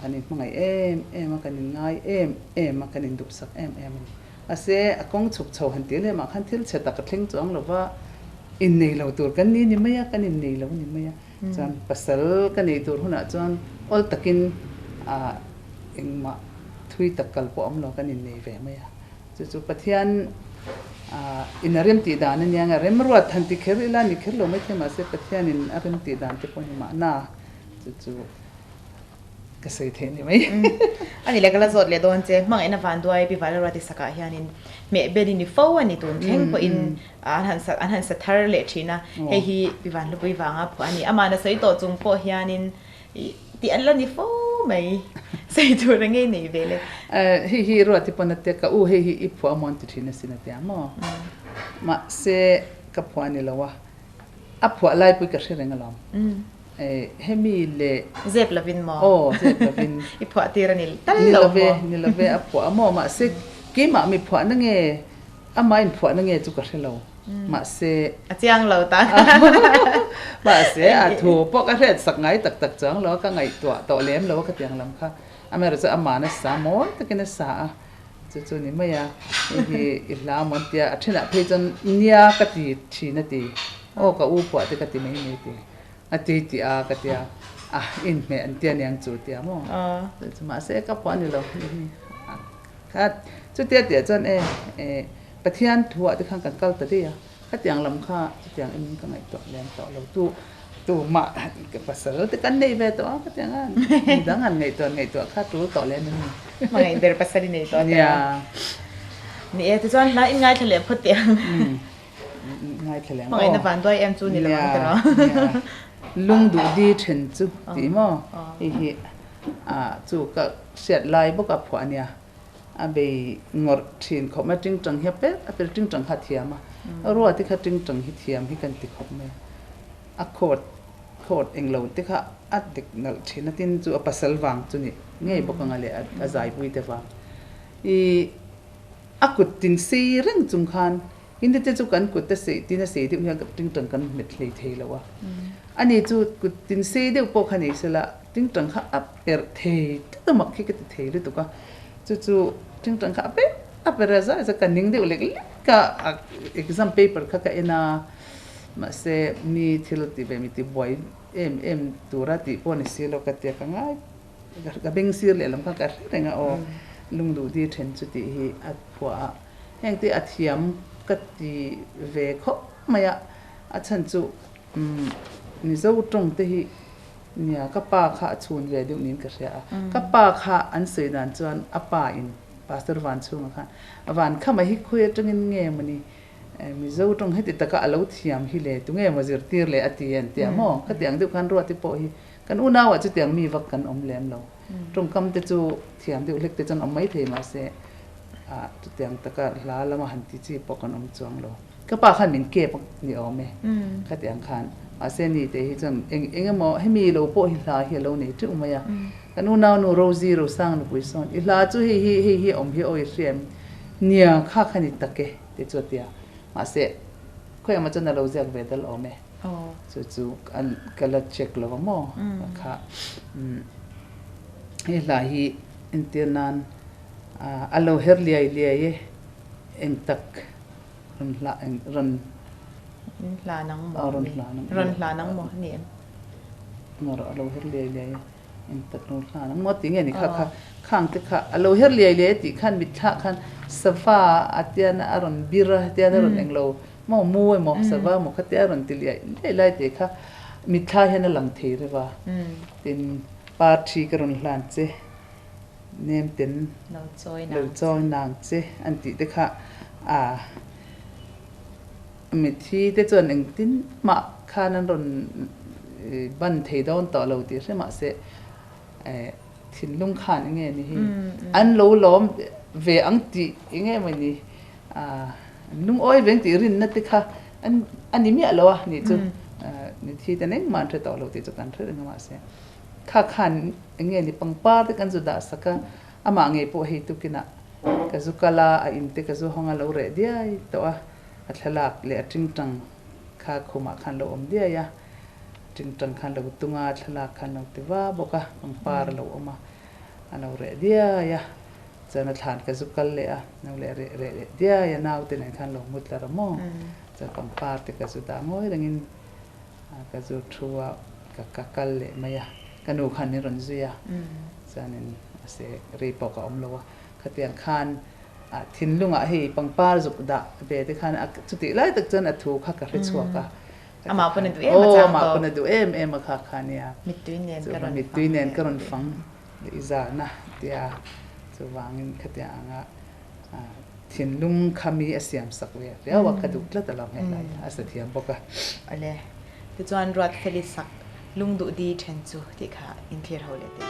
kan in mangai em kan in ngai em kan in dup sak em ase akong chuk chho han ti le ma khan thil cheta ka thleng chuang lova in nei lo tur kan ni maya kan in nei lo ni maya chan pasal kan nei tur huna chuan ol takin engma thui takal po am lo kan in nei ve maya chu pathian in rem ti dan ania nga rem ruat han ti kherila ni kherlo mai thema se pathian in rem ti dan te poni ma na chu ka sei the ni mai ani le kala zot le don che mang ena van duai pi vala rati saka hianin me beli ni fo ani tun theng po in an han sa thar le thina he hi pi van lu pui wanga pho ani ama na sei to chung po hianin ti an la ni fo mai sei tu ra nge nei vele hi rati pona te ka he hi I pho amon ti thina sina te amo ma se ka pho ani lawa a pho lai pui ka hrenga lam hemi le zep lavin mo zep lavin I pho tira ni tal lo ni love a pho amo ma se ke ma mi pho na nge ama in pho na nge chu ka hrelo ma se achiang lo ta ma se a thu po ka hret sak ngai tak chang lo ka ngai to lem lo ka tiang lam kha amera cha ama na sa mo takena sa chu ni maya hi ila mon tia athena phejon nia ka ti thina ti o ka u pho te ka ti mai nei ti ati ti a ka tia in me an tia nyang chu tia mo chu ma se ka pho ni lo kha chu tia chan pathian thua te khang kan kal ta dia ka tiang lam kha tiang in ka ngai to lem to lo tu ma ka pasal te kan nei ve to ka tiang an dang an ngai to kha tu to lem ni ma ngai der pasal nei to ya ni e te chan la in ngai thale phut tiang ngai thale ma ngai na van duai em chu ni la ta no lungdu di then chu ti mo hi chu ka set lai bo ka pho ania abe ngor thin khoma ting tang hepe apel ting tang kha thiama ro ati kha ting tang hi thiam hi kan ti khop me a khot englo ti kha atik nal thina tin chu apasal wang chu ni ngei bokanga le a zai pui te wa I akut tin si reng chung khan inde te chu kan kut te se tina se ti nga ting tang kan met hlei thei lawa ani chu kut tin se de po khani sela ting tang kha ap thei ta mak ki ke thei lu tu ka chu ting tang kha pe aperaza za kaning de ulek ka exam paper kha ka ena ma se mi thil ti be mi ti boy em tura ti pon se lo ka te ka ngai ga beng sir le lam ka ka renga o lungdu di then chu ti hi at phwa heng ti athiam ka ti ve kho maya a chan chu ni zo tong te hi nia ka pa kha chun ve du nin ka ria ka pa kha an se dan chuan apa in pastor van chung kha van kha ma hi khue tangin nge mani mi zo trong hết tất cả alo thiam hi le tu nge ma zir tir le atien tia mo ka tiang du khan ro ti po hi kan una wa chu tiang mi vak kan om lem lo trong kam te chu thiam du lek te chan om mai the ma se a tu tiang taka la lama han ti chi po kan om chuang lo ka pa khan min ke pak ni ome ka tiang khan a se ni te hi chan eng mo he mi lo po hi la hi lo ni tu ma ya kan una no ro zero sang no puison i la chu hi om hi oi rem nia kha khani take te chu tia ma se khoi ma chan lo jak ve dal ome chu an kala check lo mo kha he la hi intianan alo her liai liai eng tak ran la nang mo ran la nang mo ni ngor alo her liai liai eng tak ron la nang mo ting ni kha khang te kha alo her liai liai ti khan mit tha khan safa atian aron bira atian aron englo mo mo safa mo kha te aron ti liai lai te kha mit tha hen lang the re wa tin party karon hlan che nem ten lo choi nang che an ti te kha mi thi te chuan eng tin ma khan an ron ban thei don to lo ti se ma se thin lung khan nge ni hi an lo lom ve ang ti nge mai ni lung oi veng ti rin na te kha an ni mi alo ni chu ni thi te neng man the to lo ti chu kan thre nga ma se kha khan nge ni pangpa te kan zu da saka ama nge po hi tu kina ka zu kala a in te ka zu honga lo re dia to a thalak le ating tang kha khuma khan lo om dia ya ting tang khan lo tunga thalak khan lo te wa boka pangpar lo oma ano re dia ya chana than ka zu kal le a no le re dia ya naw te nen khan lo mut la mo cha pangpar te ka zu da ngoi rangin ka zu thua ka kal le maya kanu khan ni ron zu ya chanin ase re po ka om lo khatian khan thin lunga hi pangpar zuk da be te khan chuti lai tak chan athu kha ka rechua ka ama pon du em cha ma pon du em kha khania mit tuinen karon fang iza na tia chu wangin khatia anga thin lung khami asiam sakwe ya wa ka duk la talam he lai asa thiam boka ale tu chuan rat feli sak lungdu di then chu ti kha in clear hole te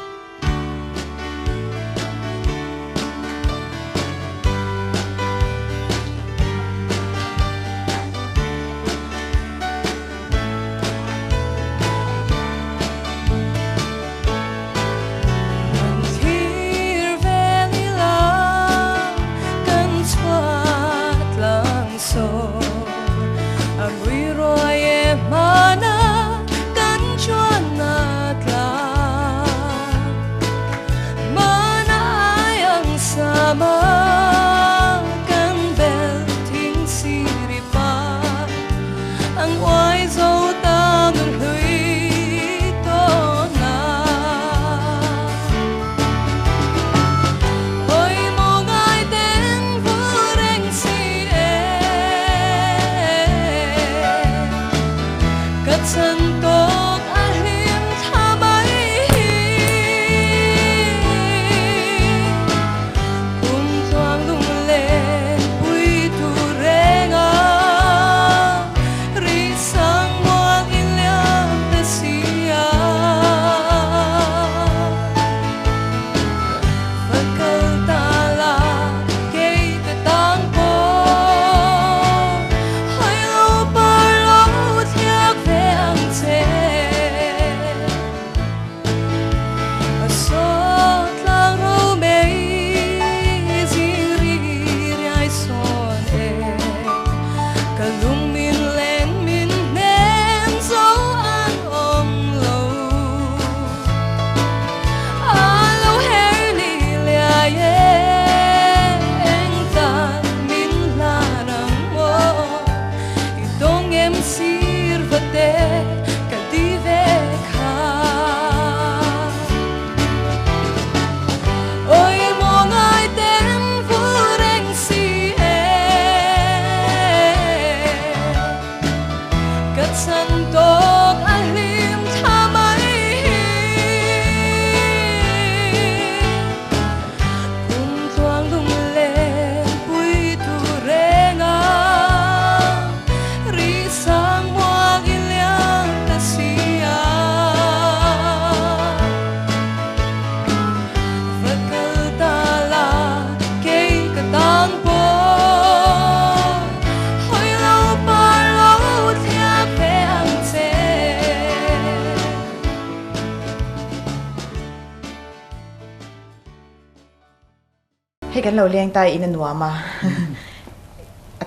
ให้กันเราเลี้ยงตายอินนัวมา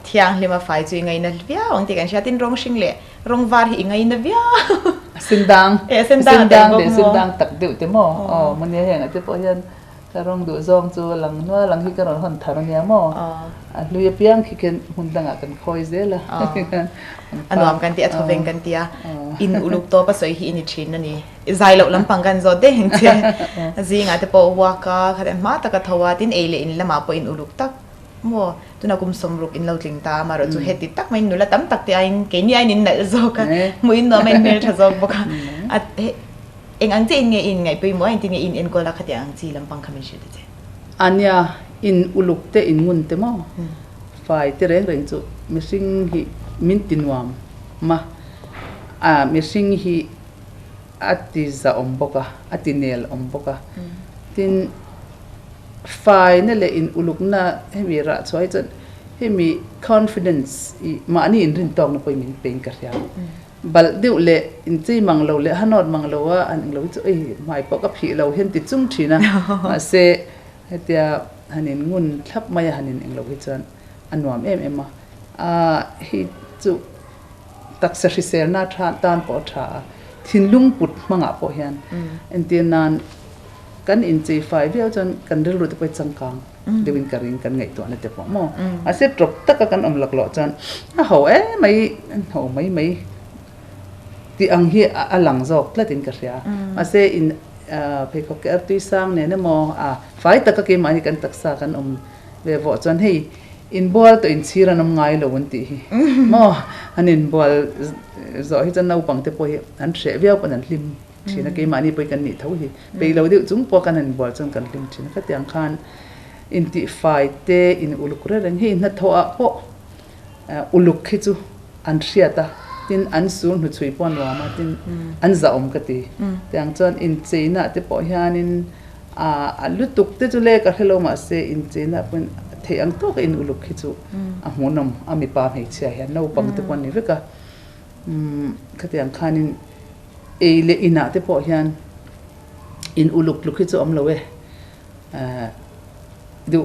เที่ยงเลยมาไฟจุยไงนั่นเวียองที่กันชาตินร้องชิงเล่ร้องวาร์หิงไงนั่นเวียสินดังเสินดังเดี๋ยวสินดังตักดิวเต็มหม้ออ๋อมันเนี่ยอย่างที่พอยันก็ร้องดูซองจูหลังนัวหลังที่กันหันทารเนี่ยหม้อลุยเปียงขี้กันหุ่นดังกันคอยเสียละอันนวมกันที่อัฐเวงกันที่อินอุลุกโตปะสวยหินชินนั่นนี่ใจเราลำพังกันโซเด้งเจ้าจริงอ่ะที่พอว่าก็ขนาดมาตะกะทว่าตินเอเลอินละมาพออินอุลุกตักมัวตุนักุมสมรุกอินเราถึงตามาเราจูเฮติตักไม่นุละตั้มตักที่ไอ้เกนี่ไอ้นินไหนโซกันมุอินโนไม่เมลทโซบกันอ่ะเอ็งอังจีนไงไปมัวเอ็งจีนไงอินก็ละขัดยังอังจีลำพังคำมิชิดเจ้อันเนี้ยอินอุลุกเตอินงุนเตมอฝ่ายเตเร่งจูมิสิงฮิมินตินวามมามิสิงฮิอัติซาอมบกะอัติเนลอมบกะตินฝ่ายนั่นแหละอินอุลุกน่ะให้มีระช่วยจนให้มี confidence มาอันนี้อินรินตองนะไปมินเป็นกันยังบัลดิวเละอินจีมังเราเละฮันนอดมังเราว่าอันเราจะไม่ปกติเราเห็นติดจุ้งทีนะมาเสให้เดียฮันนินงุนทับมาฮันนินเองเราคิดจนอันวามเอ็มมาฮิจุตักเสริเซลนาทานตานปอชาทินลุงปุดมังอ่ะปอยันอันเดียนานกันอินจีไฟเดียวจนกันเรื่องรู้ตัวไปจังกังเดวินการินกันไงตัวนั่นเด็กพ่อมอเสร็จจบตักกันหลักหล่อจนเขาไม่ที่อังฮีอลังจอกแล้วตินกระเสียมาเสอินเพคก็เกิดที่สร้างเนี่ยนะมอไฟตักกันมาที่กันตักษากันเววจนให้อินบอลตัวอินชีรันง่ายเลยวันที่มออันอินบอลจอยจะน่าปังแต่พออันเสียเวียวปนันลิมชีนักเกมอันนี้ไปกันนี่เท่าที่ไปเราเดี๋ยวจุ่มพอกันอันบอลจนกันลิมชีนักเตียงคานอินที่ไฟเตอินอุลุกเรื่องให้นัทว่าพออุลุกคิจูอันเสียตาตินอันสูงหุ่นช่วยป้อนว่ามาตินอันจะอมกติแต่ยังจนอินเจน่ะที่ปอยานินลุตุกที่จุเล่ก็เฮโลมาเซอินเจน่ะเป็นเที่ยงตัวก็อินอุลุกคิจูหัวนมมีปามให้เชียร์น้าปังที่ปอนนี่เวก็ก็ที่ยังคานินเลอิน่ะที่ปอยานอินอุลุกลุกคิจูอมเลวดู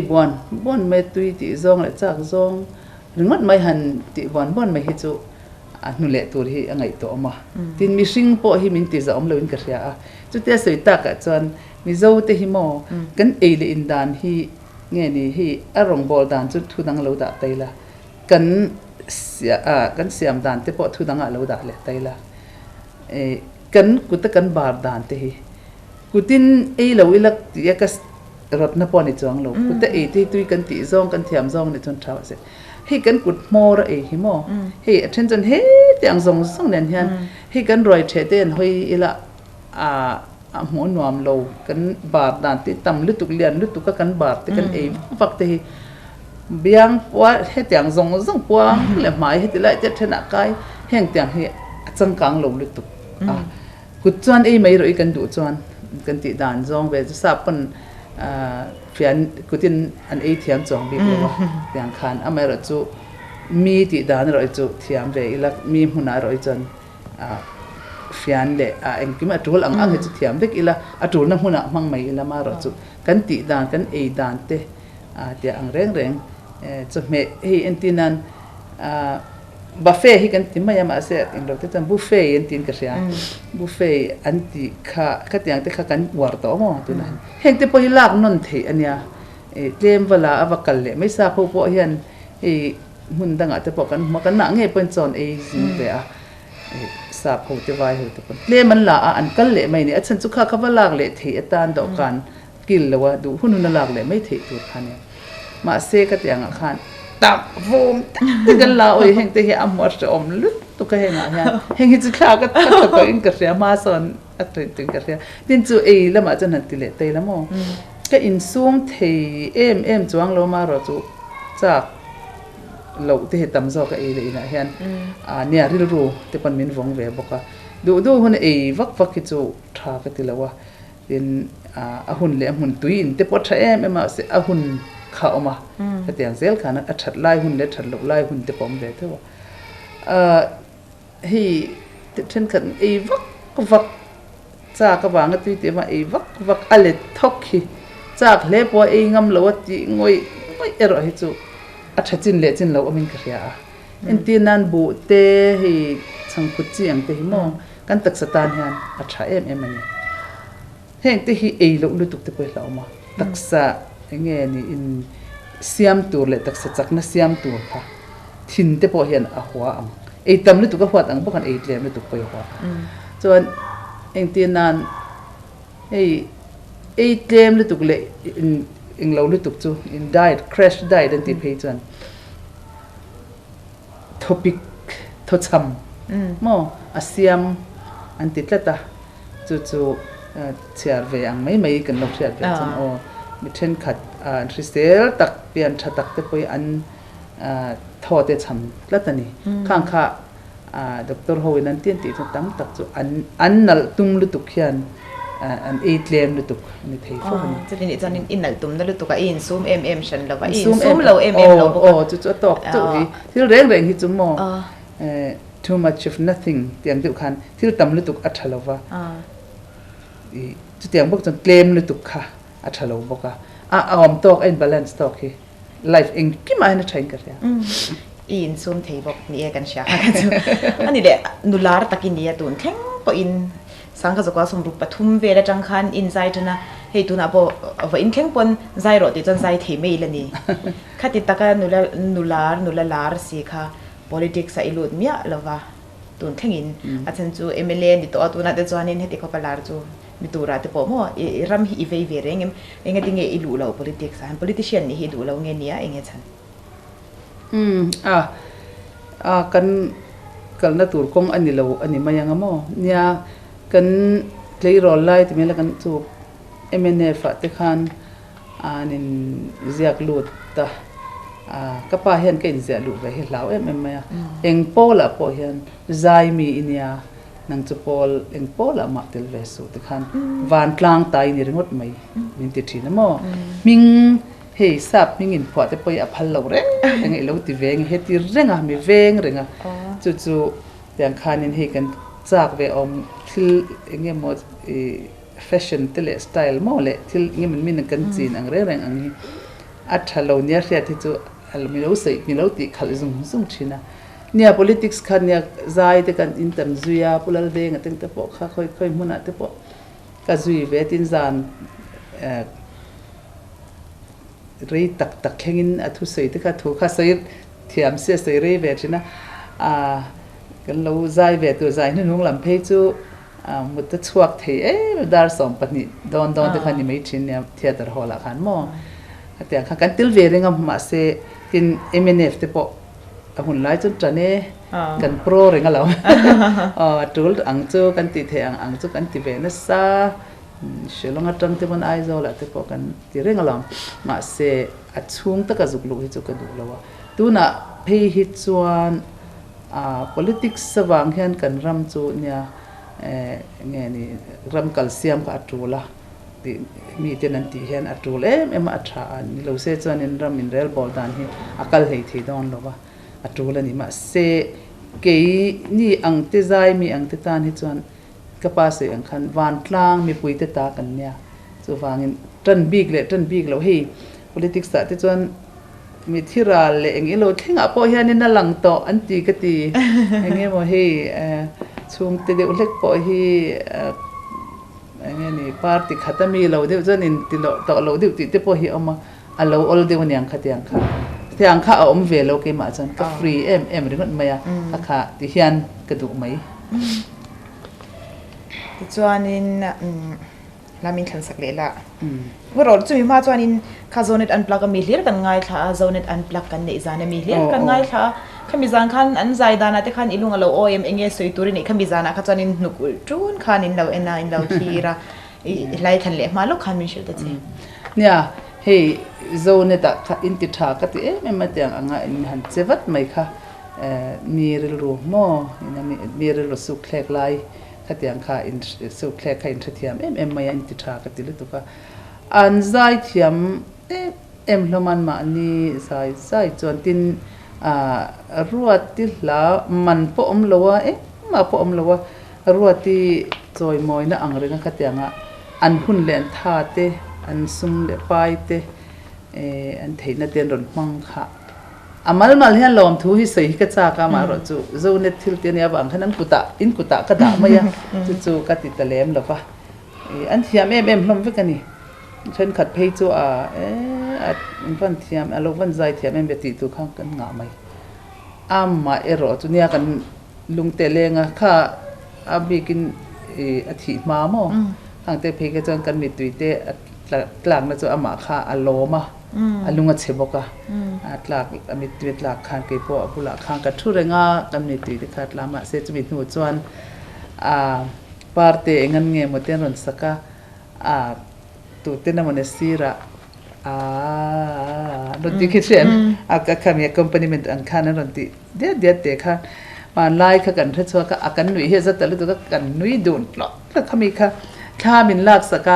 บอนไม่ตุยที่ซองและจากซองหรือมัดไม่หันที่บอนไม่ฮิจูนุเละตัวที่อังไงตัวมาทินมิชิงโปหิมินติจะอมเลวินกระเสียจุดที่สุดตากจวนมิโซเตหิโมกันเอลินดานฮีเงี้ยนี่ฮีอารมณ์บอลดานจุดทุดังเราด่าไตละกันเสียมดานเตปอทุดังเราด่าเลยไตละกันกุตกันบาร์ดานเตหิกุตินเราอิลักที่ยักษ์รถนับปอนิจวงเรากุตที่ตุยกันติซองกันเทียมซองในจนเช้าเสร็จให้กันกุดโมระหิโมให้เช่นจนเฮ้ที่อังส่งเนียนเฮียนให้กันรอยเฉดเด่นเฮ้ยอีละหัวนวมโลกันบาดดานที่ต่ำลุตุกเลียนลุตุกกันบาดที่กันฟักที่เบียงว่าให้ที่อังส่งปวงและหมายให้ที่ไรจะชนะกายแห่งที่อังให้จังกังลงลุตุกกุดจวนไม่รู้กันดูจวนกันติดด่านจงเวจะทราบกันเพียงกุฏิอันเทียมจงบีบเลยว่าอย่างขันอเมริจูมีติดานรอยจูเทียมเวอีลักมีหุ่นรอยจนเพียงเละเอ็งกิมอัตุลอังเหตุเทียมเด็กอีละอัตุลน้ำหุ่นมังไม่อีละมารอยจูกันติดานกันดานเตเดียอังเร่งจะเมย์ให้เอ็นตินันบุฟเฟ่ให้กันที่ไม่ยามาเสียเองเราที่ทำบุฟเฟ่ยันตินกันเสียบุฟเฟ่อันที่ข้าที่ยังที่ข้ากันวาร์ต่อมั้งตัวนั้นเห็นที่พอฮิลากนนเทอันเนี้ยเตรียมเวลาอวกาศเลยไม่ทราบพวกเห็นหุ่นดังอาจจะบอกกันมากันหนังเห็นเป็นจอนสิงเดียทราบพวกที่วายหัวตัวคนเลี้ยมันละอันกันเลยไม่เนี่ยฉันสุขาข้าวลากเลยเทตานดอกกันกินแล้วว่าดูหุ่นลากเลยไม่เทตัวคันเนี่ยมาเสกที่ยังขันตับฟูมที่กันลาโอ้ยเฮงที่เฮียอมวัดจะอมลุดตุกเฮงอ่ะเฮงที่ข้าก็ตัดตัวอินกระเสียมาสอนอัตรินกระเสียดินจูแล้วมาจะนั่นติเลตแล้วมั้งก็อินซูมเทจวงเรามารอจูจากเราที่เห็นตำซอกเลยนะเห็นเนี่ยที่รู้ที่ปันมินวงเวบอกว่าดูหุ่นวักคิดจูทากันทีละว่าดินหุ่นเลี้ยหุ่นตุยนที่ปวดใช้มาเสียหุ่นเข้ามาแต่อย่างเซลล์ขานั้นฉัดไล่หุ่นเล็ดฉัดหลบไล่หุ่นที่ผมเวทว่าให้เช่นกันวักจากกบางตุยที่มาวักอะไรทอกขี้ จากเล็บว่าเองงำเราจีงวยเอรอให้จูอัดจินเละจินเราอมินกระยาอินที่นั่นบุเตให้สังคุจีอย่างเตหิโมกันตักสตานยันอัดเอ็มมันเฮงเตหิเอลุลุตุกเตไปเรามาตักษะเงี้ยนี่อินเสียมตัวเลยตักษะจักน่ะเสียมตัวค่ะทินเตปอเห็นอ่ะหัวอังไอตำลุตุกก็หัวอังพวกกันไอเลี้ยมลุตุกไปหัวส่วนเองที่นั่นไอเลี้ยมลุตุกเลยอิงเราลุตุกจูอินได้crashได้ดันติเพย์จวนtopic ทศมมออาเซียมอันติดละตาจูเชียร์เวียงไม่กันลงเชียร์เวียงจนโอมิเช่นขัดทริสเตลตักเปลี่ยนชัดตักเตปอยอันทอเตชำละตานี่ข้างข้าดร.โฮวินันเตียนติดตั้งตักจูอันนัลตุมลุตุกเขียนอันเลมลุตุกนี่เทฟนี่จะนี่จันอินนัลตุมนั่นลุตุกอินซูมฉันเราว่าอินซูมเราเราโอ้จูตอกจูที่เร่งที่จุ่มมอtoo much of nothing เตียงตุกันที่ตำลุตุกอัชลาวะจุดเตียงบอกจนเกลมลุตุกค่ะอัชลาวบอกออมตอกอินบาลานซ์ตอกที่ life เองกี่มาให้ใช้กันเนี่ยอินซูมเทบอกนี่กันเชียอันนี้แหละนุลาร์ตักินนี่ตุนแข็งปอินสังกัดกว่าสมรูปปฐุมเวรจังคันอินไซต์นะเฮตุนะบ่ว่าอินแข็งปนไซโรติจันไซเทเมลนี่คัติตะกะนุลาร์สิค่ะ politics sa ilud mia lova tun thengin achen chu MLA ni to atuna te chuanin heti khopalar chu mitura te po mo ram hi ve ve rengem enge dinge ilu lo politics han politician ni hi du lo nge nia enge chan kan na tur kong ani lo ani mayang mo nia kan play role lai te mela kan chu MNF te khan anin ziak lut taก็ป้าเห็นก็อินเสียลูกไปเห็นแล้วไม่เองโป้ละพอเห็นใจมีอินยานังจะพอเองโป้ละมาเตลเวสุแต่คันวานกลางตายนี่เรื่องงดไหมมินติดทีนะโมมิงเฮ้สับมิงอินพอแต่ไปอภัลเราเร่งยังไงเราติเวงเฮติเร่งมีเวงเร่งจู่ๆอย่างคันนี่เฮกันจากเวอมที่ยังไงหมดแฟชั่นเตลสไตล์โมเลยที่ยังมันมีนังกันจีนอังเร่งอันนี้อัฐเราเนี่ยเสียที่จู่มีเราใส่มีเราติดขัดซุ่มชินะเนี่ย politics คันเนี่ยใจแต่กันอินเตอร์จุยาปุลลเวงตั้งแต่ปกข้าค่อยมุนแต่ปกก็จุยเวทินจานรีตักแข่งอินทุใส่ที่ข้าถูกข้าใส่เทียมเสียใส่รีเวชินะกันเราใจเวตัวใจนั่นนุ่งลำเพยจู่มุดตะชวกเทดาร์สองปันนี่ดอนแต่คันนี่ไม่ชินเนี่ยเทียตร์ฮอลละคันมอแต่ข้ากันติลเวริงมาเสกิน MNF เตปะหุ่นไล่จนจันเน่กันโปรเริงเราจูลอังจูกันติเทอังจูกันติเวนัสซาเชลงอัตรังที่มันไอโซละเตปกันติเริงเรามาเสอัดช่วงตะกัจุกลุกฮิจุกันดูแล้วว่าดูน่ะเพย์ฮิจวนpolitics สว่างเห็นกันรำจูเนี่ยเงี้ยนี่รำกัลเซียมกับอัตรูละมีเจนันตีเห็นอัตรูเอ็มอัตรานี่เราเสียจวนอินรามินเรลบอลดานที่อักลเฮียที่ดอนเราว่าอัตรูละนี่มาเสเกยนี่อังเตใจมีอังเตตานที่จวนกระป๋าเสียงคันวานกลางมีปุยเตตากันเนี่ยจะวางอินจันบีกเราเฮ้ politics ที่จวนมีที่ราเลยอย่างนี้เราแค่งอ่ะพอเห็นนี่น่าหลังโตอันตีก็ตีอย่างเงี้ยโมเฮช่วงเด็กเล็กพอเฮอย่างเงี้ยนี่ปาร์ตี้ขัดมีเราเดี๋ยวจะนินติเราต่อเราเดี๋ยวติดพอเฮเอามาเราเอาเดี๋ยววันยังขัดยังค่ะที่ยังข้าเอาเวลเราเกี่ยมาจันก็ฟรีเอ็มหรือมันไม่อะค่ะที่เฮียนกระดูกไหมจวนนินลามินขันสักเละว่าเราจะมีมาจวนนินข้าโซเน็ตอันปลักกันมีเลี้ยกันง่ายค่ะโซเน็ตอันปลักกันในจานมีเลี้ยกันง่ายค่ะข้ามีจานขันอันใจดานะที่ขันอิลุงเราโอเอ็มเองสวยตัวนี้ข้ามีจานะข้าจวนนินนุกุลจูนขันอินเราทีระไล่ทันเละมาลูกขันมีชื่อตัวจริงเนี่ยเฮ้โซเน็ตอะอินติดทาก็ที่ไม่มาเตียงอ่างอินหันเซวัดไหมค่ะมีเรื่องรู้มั้งมีเรื่องสุขแขกไล่ขัดยังค่ะอินสุขแขกค่ะอินเทียมไม่อินติดทาก็ที่เรื่องตัวก็อันใจเทียมลมันมานี่ใจจวนตินรัวที่ละมันพอมลัวมาพอมลัวรัวที่จอยมอยน่ะอังเรื่องขัดยังอันหุ่นเล่นท่าเต อันซุ่มเดปายเตอันเทนเตียนรอนมังค่ะมาเฮียลอมทูฮิใส่ฮิกจ้ากามารอจูโซเนตทิลเตียนยาบังขันนั้นกุตะกระดามายังจูกติตะเลมหรอปะอันเทียมลมฟิกันนี่ฉันขัดเพย์จูวันเทียมลงวันใจเทียมเบติตุข้างกันงาไหมมาเอรอจูเนี่ยกันลุงเตเลงะค่ะบิกินอธิมาโมทางเตเพย์ก็จนกันมีตุยเตกลางนะจูมาค่ะโลมาลุงอัดเชบกะหลักมีตุยหลักข้างเก็บพวกผู้หลักข้างกระทุเรงะกันมีตุยที่ขาดลามาเสจมีหนูจวนปาร์ตี้เงินเงี้ยหมดเต็นรอนสักตัวเต็นน่ะมันสีระรถที่คิดเช่นก็คำนี้คอมพานีเมนต์อันข้านั้นรถที่เดี๋ยวค่ะมาไล่ค่ะกันเพื่อชัวร์ก็กันหนุ่ยเฮซัตแต่ละตัวก็กันหนุ่ยโดนหรอกแล้วคำนี้ค่ะข้ามินลากสัก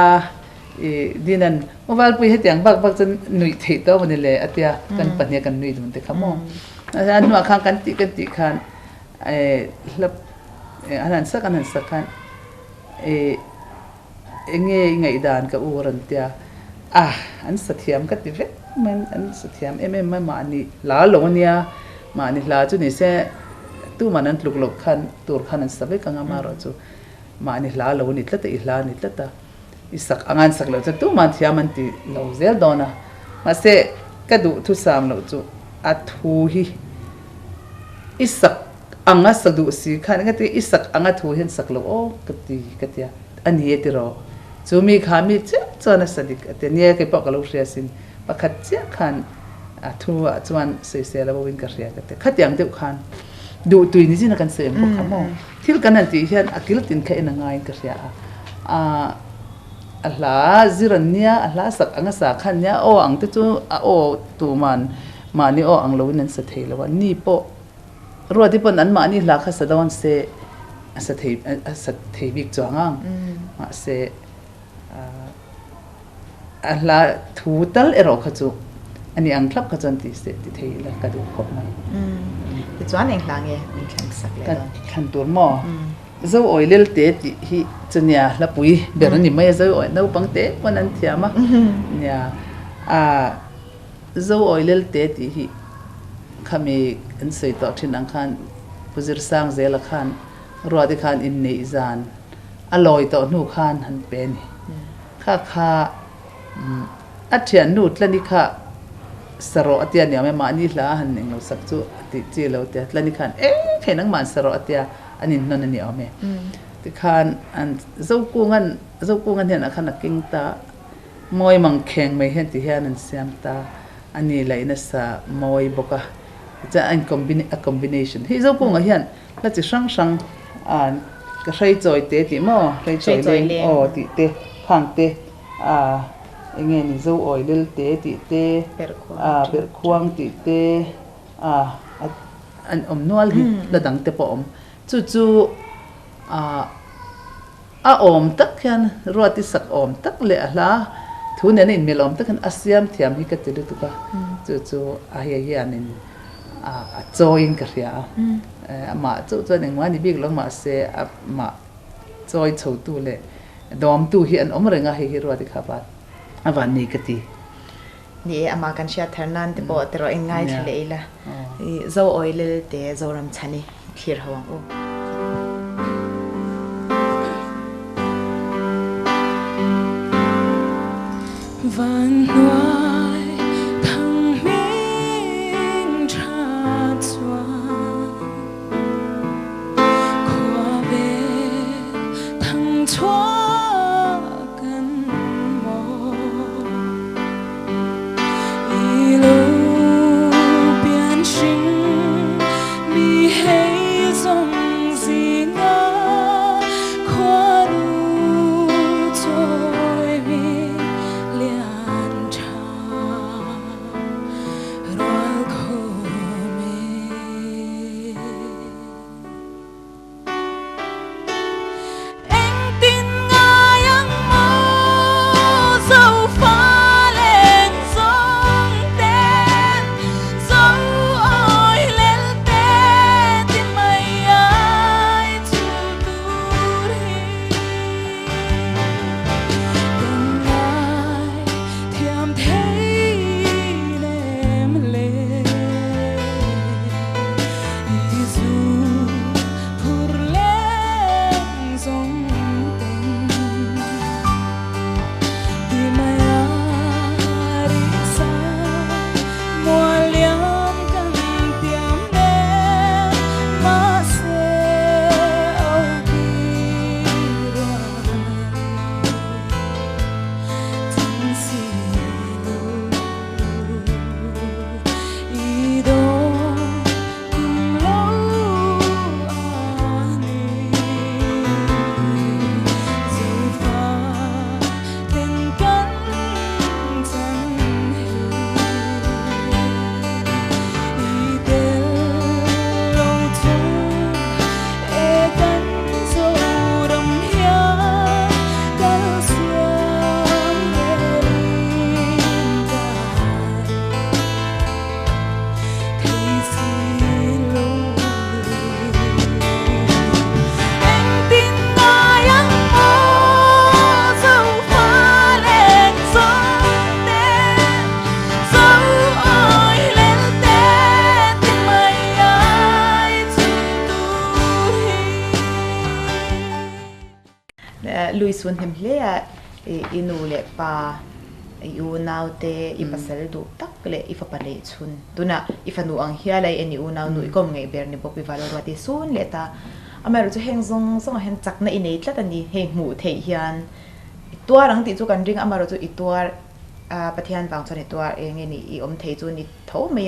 ดีนั่นเมื่อวานปุ้ยให้เตียงบักจนหนุ่ยถีตัวมันนี่แหละอาทิตย์กันปัญญากันหนุ่ยโดนแต่ขโมยอันนู้นข้างกันติคันแล้วอันนั้นสักคันไงด่านกับอูรันเตียอันสัตย์ยามก็ติเวมันอันสัตย์ยามไม่มานี่ลาหลงเนี่ยมานี่ลาจุนี่เสตู้มันนั้นลุกขันตัวขันนั้นสับไปกังมารอจูมานี่ลาหลงนี่ตละแต่อีลานี่ตละแต่อีสักงานสักแล้วจะตู้มันที่มันตีเราเซลดอนะมาเสก็ดูทุสามแล้วจูอัดหูฮีอีสักอังสักดูสิขันก็ตีอีสักอังหูเห็นสักแล้วโอ้กติอันนี้ติรอจูมีขามีเจ้าจวนสดิกแต่เนี่ยก็บอกกับลูกเรียสินปะขัดเจ้าขันทัวจวนเสียแล้ววินกระเรียกันแต่ขัดอย่างเดียวขันดูตัวนี้สินักการเสพพวกเขาโม่ที่กันนั่นที่เห็นอักิลตินแค่เองง่ายกระเรียอัลลาจิรันเนี่ยอัลลาสักอังสักขันเนี่ยโอ้อังที่จูโอ้ตัวมันนี่โอ้อังเราวินันสเตย์แล้วว่านี่โปรัวที่ปนนั้นมานี่หลักขัดสะดอนเสสเทบิกจวงมาเสอัลลาทูตัลเอรอขจูอันนี้อังคลับขจันติเสติเทแล้วกระดูกขบมันจวนเองหลังมีแข่งสักเลยขันตัวหม้อเจ้าอ้อยเลี้ยเตะที่จุเนี่ยละปุ๋ยเดี๋ยวนี้ไม่เจ้าอ้อยน้าปังเตะวันนั้นเทียมเนี่ยเจ้าอ้อยเลี้ยเตะที่ขมีอันใส่ต่อที่นังขันผู้จิรสร้างเจลขันรัวที่ขันอินเนอิจานอร่อยต่อหนูขันหันเป็นข้าอัจฉริยะนูดแล้วนี่ค่ะสระอัตยาเนี่ยไม่มานี่ละหันหนึ่งเราสักจุติจีเราเตะแล้วนี่ขันแค่นังมันสระอัตยาอันนี้นั่นนี่เอาไหมที่ขันอันเจ้ากู้เงินเห็นขันนักกิ้งตามวยมังแข่งไม่เห็นที่เห็นนั่นเสียมตาอันนี้เลยนั่นสะมวยบกะจะอันcombinationที่เจ้ากู้เงินเห็นแล้วจะช่างก็ใช้จอยเตะที่มั่วใช้จอยเลี้ยงติเตะข้างเตะอย่างเงี้ยนี่เจ้าอ้อยเลี้ยเตะติเตะเปิดควงติเตะอันนวลหิระดังเตะปอมจู่อมตักยันรัวที่สักอมตักเลยละทุนเนี่ยมีลมตักยันอาเซียนที่มีกันติดตุกะจู่เฮียนี่จอยกันเรียมาจู่หนึ่งวันนี้บิ๊กลงมาเสียมาจอยชูตัวเลยดอมตัวเฮียนอมเรื่องอะไรรัวที่ขับวันนี้ก็ตีนี่อามากันเชียร์เท่านั้นแต่บอกแต่เราเองง่ายทะเลละเจ้าอ้อยเลยแต่เจ้ารำชันนี่เขียนหัวโอ้Vanhlupuii thằng mình trả cho qua về thằng chúa gần mò ý lô biến sinh mi hay dòng gì ngã qua đủ trôi mi lian ลุยส่วนเห็มเล่อินูเล่ปายูนาวเตอีปัสเซลดูตักเล่อีฟปาเลชุนตุน่ะอีฟันูอังเฮียไลเอ็นยูนาวนุยก็ไงเบร์นี่บอกวิวาลวัติซุนเล่ตาอเมริกาเฮงซงเห็นจักในอินเนตแล้วตอนนี้เฮงหมู่เทียนตัวหลังติดจุกันริงอเมริกาอีตัวประเทศบางส่วนตัวเองนี่อีเทจูนี่เท่าไม่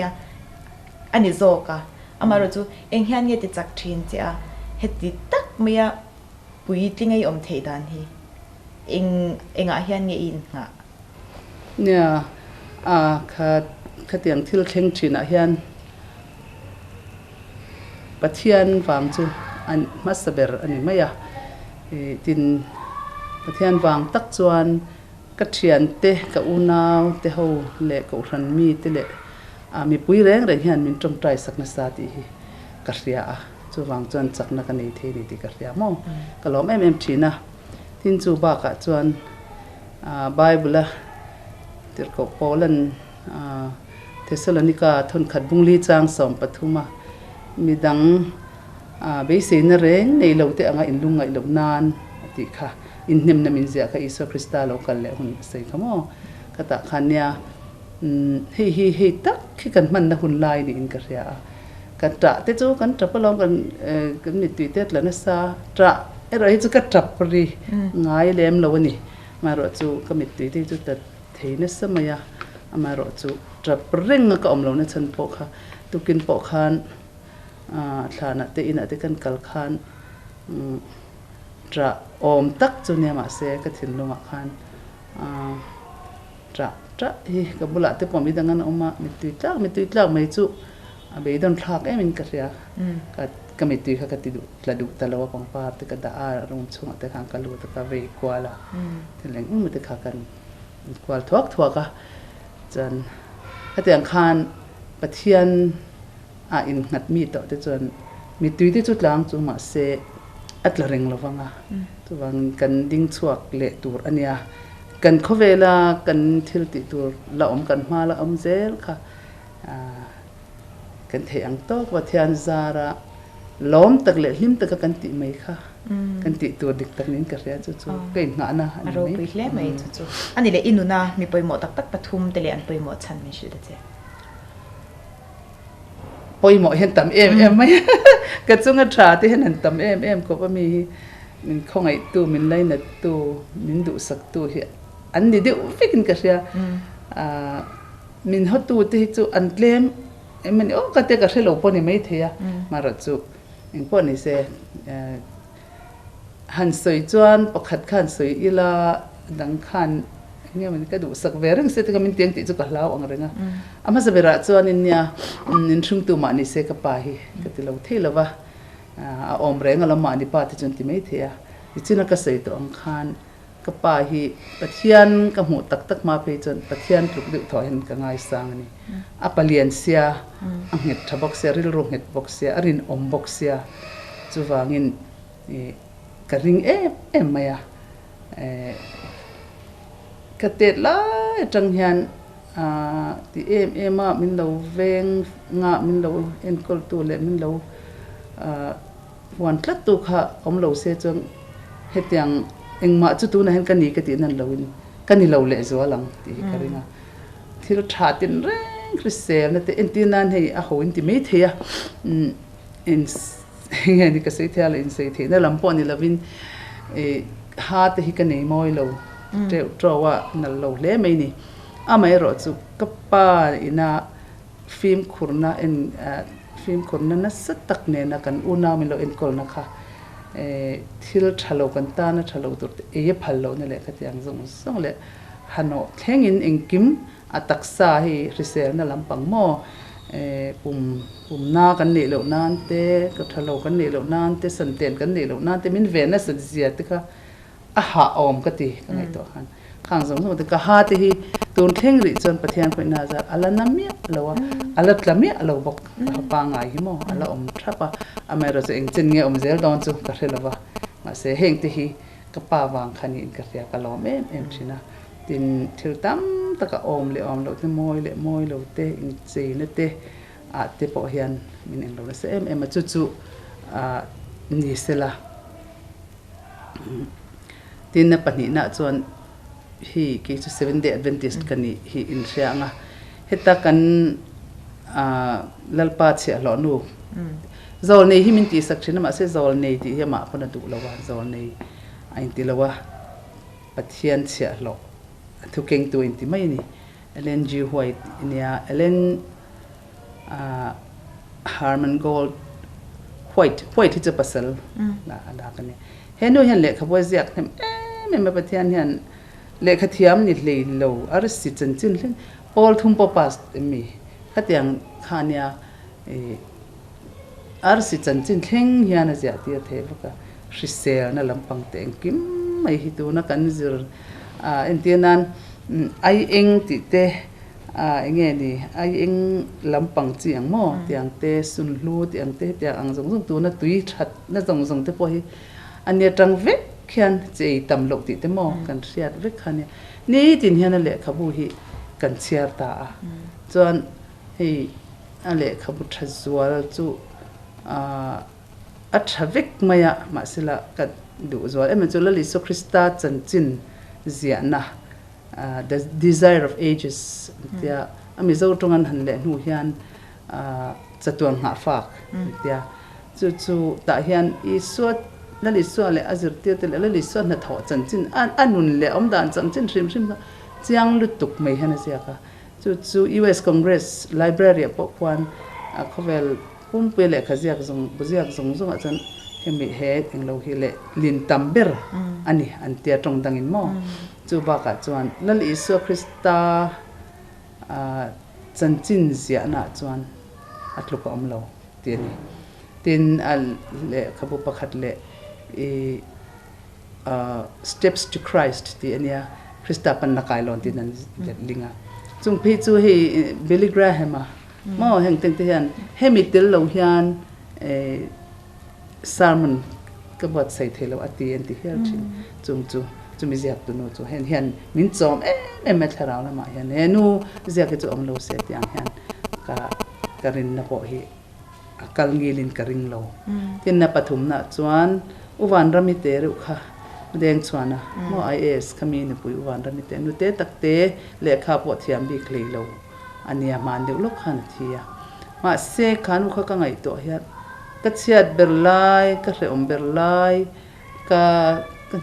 อันนี้โจกะอเมริกาเองเห็นเงี้ยติดจักทินเจ้าเฮติตักไม่ปุยติงไงเทดันฮีเองเห็นเงี้ยอินงะเนี่ยขัดอย่างที่เราเข่งชินเห็นประเทศบางจูอันมัสเบอร์อันนี้ไม่ตินประเทศบางตักจวนกัดเชียนเตะกับอุณาวเตะหูเละกับรันมีเตะเละมีปุยแรงเฮียนมินจงใจสักนัสติกัดเรียจูวางจวนสักนักนี้เทดีติกัดเรียมองก็ล้อมชีนะทินจูบากจวนไบเบิลติดกับโปแลนด์เทสโลนิกาทนขัดบุงลีจางสมปทุมามีดังเบสินเรงในเราเตะงอินลุงไงเรานานติค่ะอินเนมนามินเซียค่ะอิสคริสตาโลกันเลยหุ่นใส่ขโมกะตะขันเนี่ยเฮตักขี้กันมันนะหุ่นลายนี่อินกระเรียกันตะเตจูกันจับลองกันมีตุยเตะแล้วนะซาตะอะไรจูกันจับปรีง่ายเลี้ยมเราวันนี้มารอจูก็มีตุยเตจูแต่เทนสมัยมารอจูจับเร่งก็อมเราเนี่ยฉันปอกค่ะตุกินปอกขันฐานะเตอินะเตกันกัลขันจะอมตักจุเนี่ยมาเสกถิ่นลงมาขันจะกับบุหรี่เตปอมีดังนั้นออกมามีตุยลักไม่จุเบย์ดอนทักมินกระเรียก็มีตุยค่ะก็ติดละดุตะลาวปองปาตะกระดารุ่งช่วงตะขังกัลูตะกะเวกวาละที่แหล่งมันตะขักันกวาลทวกะจนถ้าแต่งขันปะเทียนอินงัดมีต่อแต่จนมีตุยที่จุดหลังจุมาเสอัตละเริงละวังตัววังกันดิ้งชวกเละตัวอันเนี้ยกันเขาเวลากันทิลติตัวละกันมาละเซลค่ะกันเทียงโตกว่าเทียนซาระล้อมตักเละหิมตักกันติไม่ค่ะกันติตัวดิกตักนี้กันเรียนจู่ๆเก่งงานะอารมณ์ไปเล่ไม่จู่ๆอันนี้เลยอินุนามีปอยหมดตักปทุมแต่เลยอันปอยหมดฉันไม่ชื่อเจ๊ปอยหมดเห็นตำไหมกระจุงกระชาที่เห็นตำก็ว่ามีมันคงไอตัวมันไล่นัดตัวมันดูสักตัวเหี้ยอันนี้เดี๋ยวฟิกกันเสียมันหัดตัวที่จู่อันเล่มมันโอ้ก็เตะกระเสลปนี่ไม่เทียมารัดจู่อิงปนี่เสหันสวยจวนปขัดขันสวยอีลาดังขันเนี่ยมันก็ดูสักเวรึงเสร็จก็มันเตียงติดจุกเหลาอังเริงอามาสเบระจวนเนี่ยนินชุ่มตัวมันนี่เสกไปก็ติเราเที่ยวว่าอมเรงเรามานี่ป้าที่จนที่ไม่เทียดิฉันก็ใส่ตัวอังคารก็ไปปะเทียนกับหูตักมาไปจนปะเทียนถูกดึกถอยเห็นก็ง่ายสังนี่ปะเลียนเสียอังเห็ดทบกเสียริลรงเห็ดบกเสียรินอมบกเสียจูวางินกระริงไม่กระเตดละจังเฮียนที่มามินเราเวงงามินเราเอ็นกอลตัวเล็มินเราวันทัดตุค่ะอมเราเสียจงเฮ็ดอย่างเองมาจุดตัวนั้นกันนี่ก็ตีนั่นเราวินกันนี่เราเละจัวหลังที่กระริงที่เราชาตินเร่งคริสเตียนนั่นแต่เอ็นตีนั่นให้เขาอินติไม่เทียเอ็นไงนี่ก็เสียเทียเลยเอ็นเสียเทียนั่นลำปอนี่เราวินหาแต่ฮิกันนี่มอยเราเจ้าว่านั่นเราเละไม่นี่ไม่รอจุกป้าอินาฟิล์มขุนนะเอ็นฟิล์มขุนนั้นสัตตักเนี่ยนะกันอุณามิโลเอ็นกอลนะคะที่เราทะเลาะกันตานะทะเลาะตัวพัลโลนี่แหละก็ที่ยังส่งเลยฮันโนแทงอินเองกิมตักษาให้ริเซลนั่นลำปังโมปุ่มนากันนี่เหล่านั้นเตะก็ทะเลาะกันนี่เหล่านั้นเตะสันเตียนกันนี่เหล่านั้นเตะมินเวนัสเสียติค่ะหาอมก็ตีกันไงตัวกันข้างสมมติก็หาที่ตัวเท่งริจนประเทศคนน่าจะอัลน้ำเมียเราอัลตละเมียเราบอกปางไงหิมอัลอมทับอเมริกาเองจึงเงี้ยเซลดอนจุกระเทลว่ามาเสียเฮงที่ก็ป้าวางขันอินกระเทียกลอมชินะตินทิลตั้มตะกะอมเลยเราที่มอยเราเตะอินจีนเตะเตะปอเฮียนมินเองเราเสียมาจู่นี่เสละ tin na pani na chuan hi ke chu 7 day adventist kani hi in rianga heta kan lalpa che lo nu zol nei hi min ti sak thina ma se zol nei ti he ma pona du lawa zol nei ain ti lawa pathian che lo thu keng tu in ti mai ni elen g white inia elen harmon gold white hi cha pasal la kani he no hian le khaboy ziak them me pathian hian le khathiam ni le lo ar si chan chin hlin pol thum po pas mi khatiang khania ar si chan chin thleng hian a zia ti the baka hrisel na lampang teng kim mai hi tu na kan zir entianan ai eng ti te nge ni ai eng lampang chiang mo tiang te sun hlu tiang te tiang ang zong zong tu na tui that na zong zong te po hi ania tang ve khian chei tam lo ti te mo kan riat ve khania ni tin hian le khabu hi kan chiar ta chuan hei ale khabu thazual chu a thavek maya ma sila ka du zual em chu la liso krista chanchin zia na the desire of ages tia ami zo tongan han le nu hian chatuang nga fak tia chu ta hian I suat la liso le azir tia te la liso na tho chanchin anun le om dan chanchin rim chiang lu tuk mai hana sia ka chu US Congress library po kwan khovel pum pe le khaziak zong buziak zong achan hemi he englo hi le lin tamber ani antia tong dangin mo chu ba ka chuan lal isu krista chanchin zia na chuan atluka omlo tiani tin al le khabu pakhat le steps to Christ ti ania krista pan na kailon tin an linga chung phi chu hi Billy Graham mo heng teng te hian hemi tel lo hian sermon ka bot sai thelo ati an ti hian chung chumi ziak tu no chu hian min chom em tharau na ma hian nu ziak chu om lo se tiang hian ka rin na po hi akal ngilin ka ring lo tin na pathum na chuan uwan rami te ru kha deng chuana mo IAS kami ni pui uwan rami te nu te takte lekha po thiam bi klei lo ania man de lok khan thia ma se khanu kha ka ngai to hian ka chiat berlai ka re om berlai ka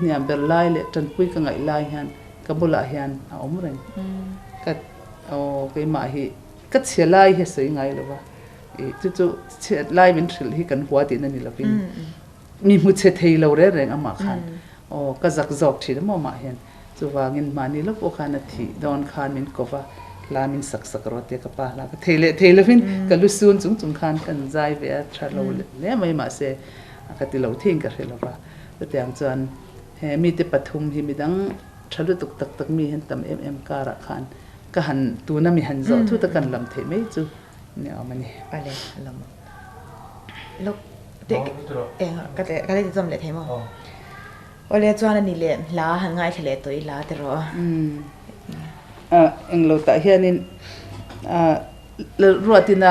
niam berlai le tan pui ka ngai lai hian ka bula hian a om ren ka ke ma hi ka chelai he sei ngai lo ba chu chet lai min thil hi kan huati na ni lovin mi mu che thei lo re reng ama khan ka zak zok thir mo ma hian chu wangin mani lo po khana thi don khan min kova lamin sak ro te ka pa la ka thele fin ka lu sun chung khan kan zai ve thalo le mai ma se ka ti lo thing ka helo ba te ang chan he mi te pathum hi midang thalu tuk tak mi hen tam em ka ra khan ka han tu na mi han zo thu ta kan lam the mai chu ne amani pale lam lok te ka le zom le themo ole chuan ani le la han ngai thele toi la te ro englo ta hianin ruatina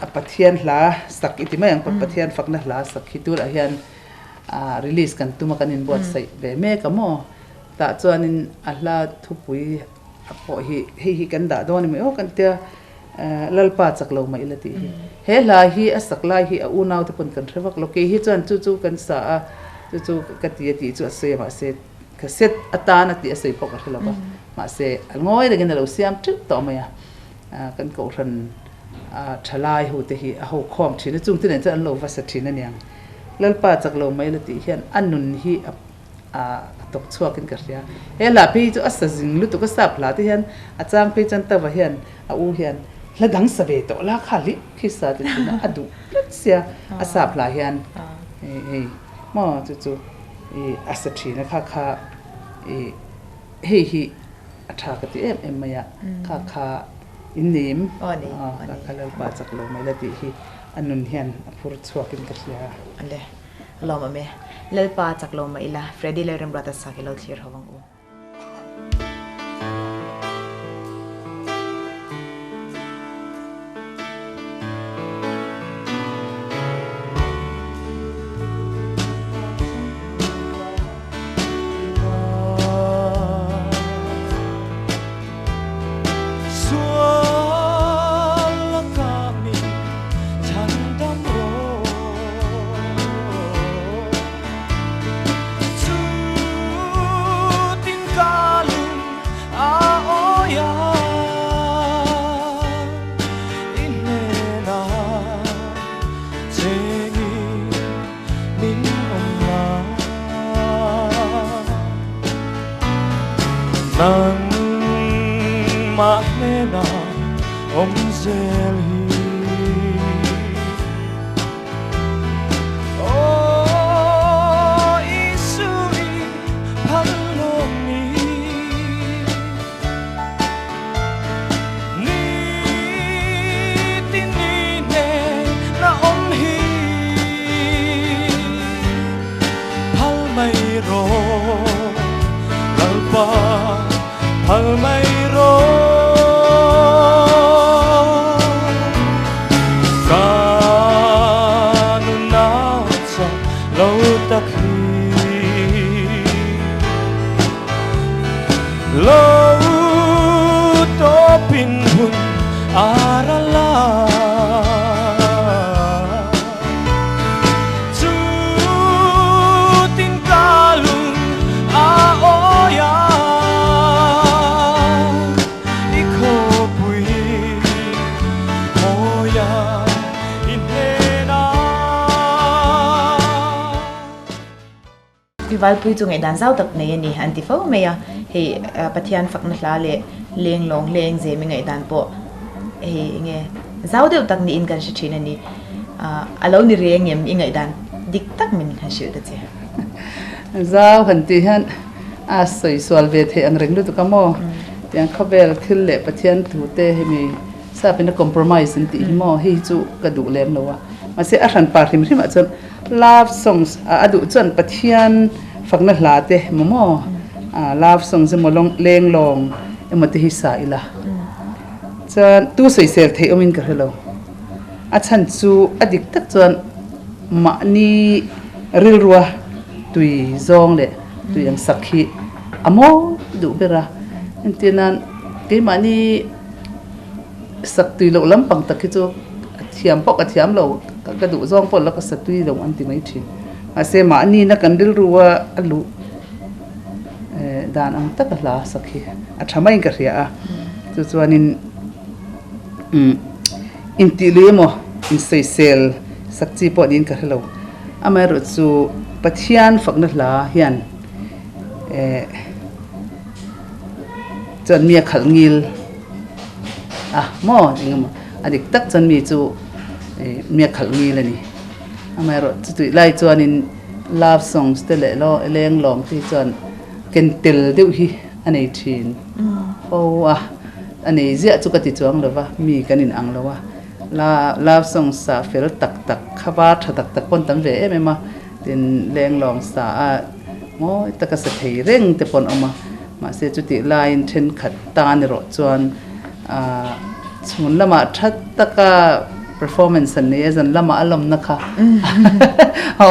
apathian hla sak iti mai ang pathian fakna hla sak hitur a hian release kan tuma kanin bot sai be me kamo ta chuanin ahla thupui apo hi kan da don me o kan tia lalpa chaklo mai lati he la hi asak lai hi a unaw te pon kan threwak loke hi chuan chu kan sa chu ka ti chu se ma se ka set atana ti asei pok a thela ba ma se ngoi de gen lo siam trip to maya kan ko ran thalai hu te hi a ho khom thina chung tin an lo va sa thina niang lalpa chaklo mai lati hian anun hi a tok chuakin ka ria he la pi chu asa jing lu to ka sap la te hian a chang pe chan ta wa hian a u hian la dang sa ve to la khali khi sa te thina adu sia a sap la hian mo chu asa thina kha hi atha ka ti em maya kha innim ka lalpa chaklo mai lati hi anun hian phur chuakin ka ria ale loma me lalpa chaklo ma ila Freddy lerem brata sakelo thir hawang u nang ma nena zel hi oh isui phaloni ni tini ne na hi phal mai ro lalpa phal mai ro lâu to pin hun arala chu tin kalung a oya ikopui oya inena Vanhlupuii chu ngai dan zau tak nei ani anti fo meya he pathian fakna hla le leng long leng je mi ngai dan po he nge zau deuh tak ni in kan shi thina ni alo ni reng yem ingai dan dik tak min kha shi da che zau han ti han a soi swal ve the ang reng lu tu kamo tiang khabel khil le pathian tu te he mi sa pin compromise ti mo hi chu ka du lem lo wa ma se a ran par him him a chon love songs adu chon pathian fakna hla te momo love songs mo long leng long emati hi sa ila chan tu soi sel the omin ka hello a chan chu adik tak chon ma ni ril ruwa tui zong le tui ang sakhi amo du bera entinan ke ma ni sak tui lo lam pang tak chu thiam pok a thiam lo ka du zong pol la ka satui lo anti mai thi ase ma ni na kan ril ruwa alu dan ang tak la sakhi a thamai ka ria chu chuanin inti lemo in sei sel sakchi po din ka hello amai ro chu pathian fakna hla hian chan mi khal ngil mo ingam adik tak chan mi chu mi khal ngil ani amai ro chu lai chuanin love songs te le lo leng long ti chuan ken tel deuh hi anei thin anei zia chu ka ti chuang lova mi kanin ang lova la love song sa fel tak tak khawa tha tak tak pon tam ve em ma tin leng long sa a moi taka sa thei reng te pon oma ma se chu ti line then khat ta ni ro chuan chun lama that taka performance an ne zan lama alom na kha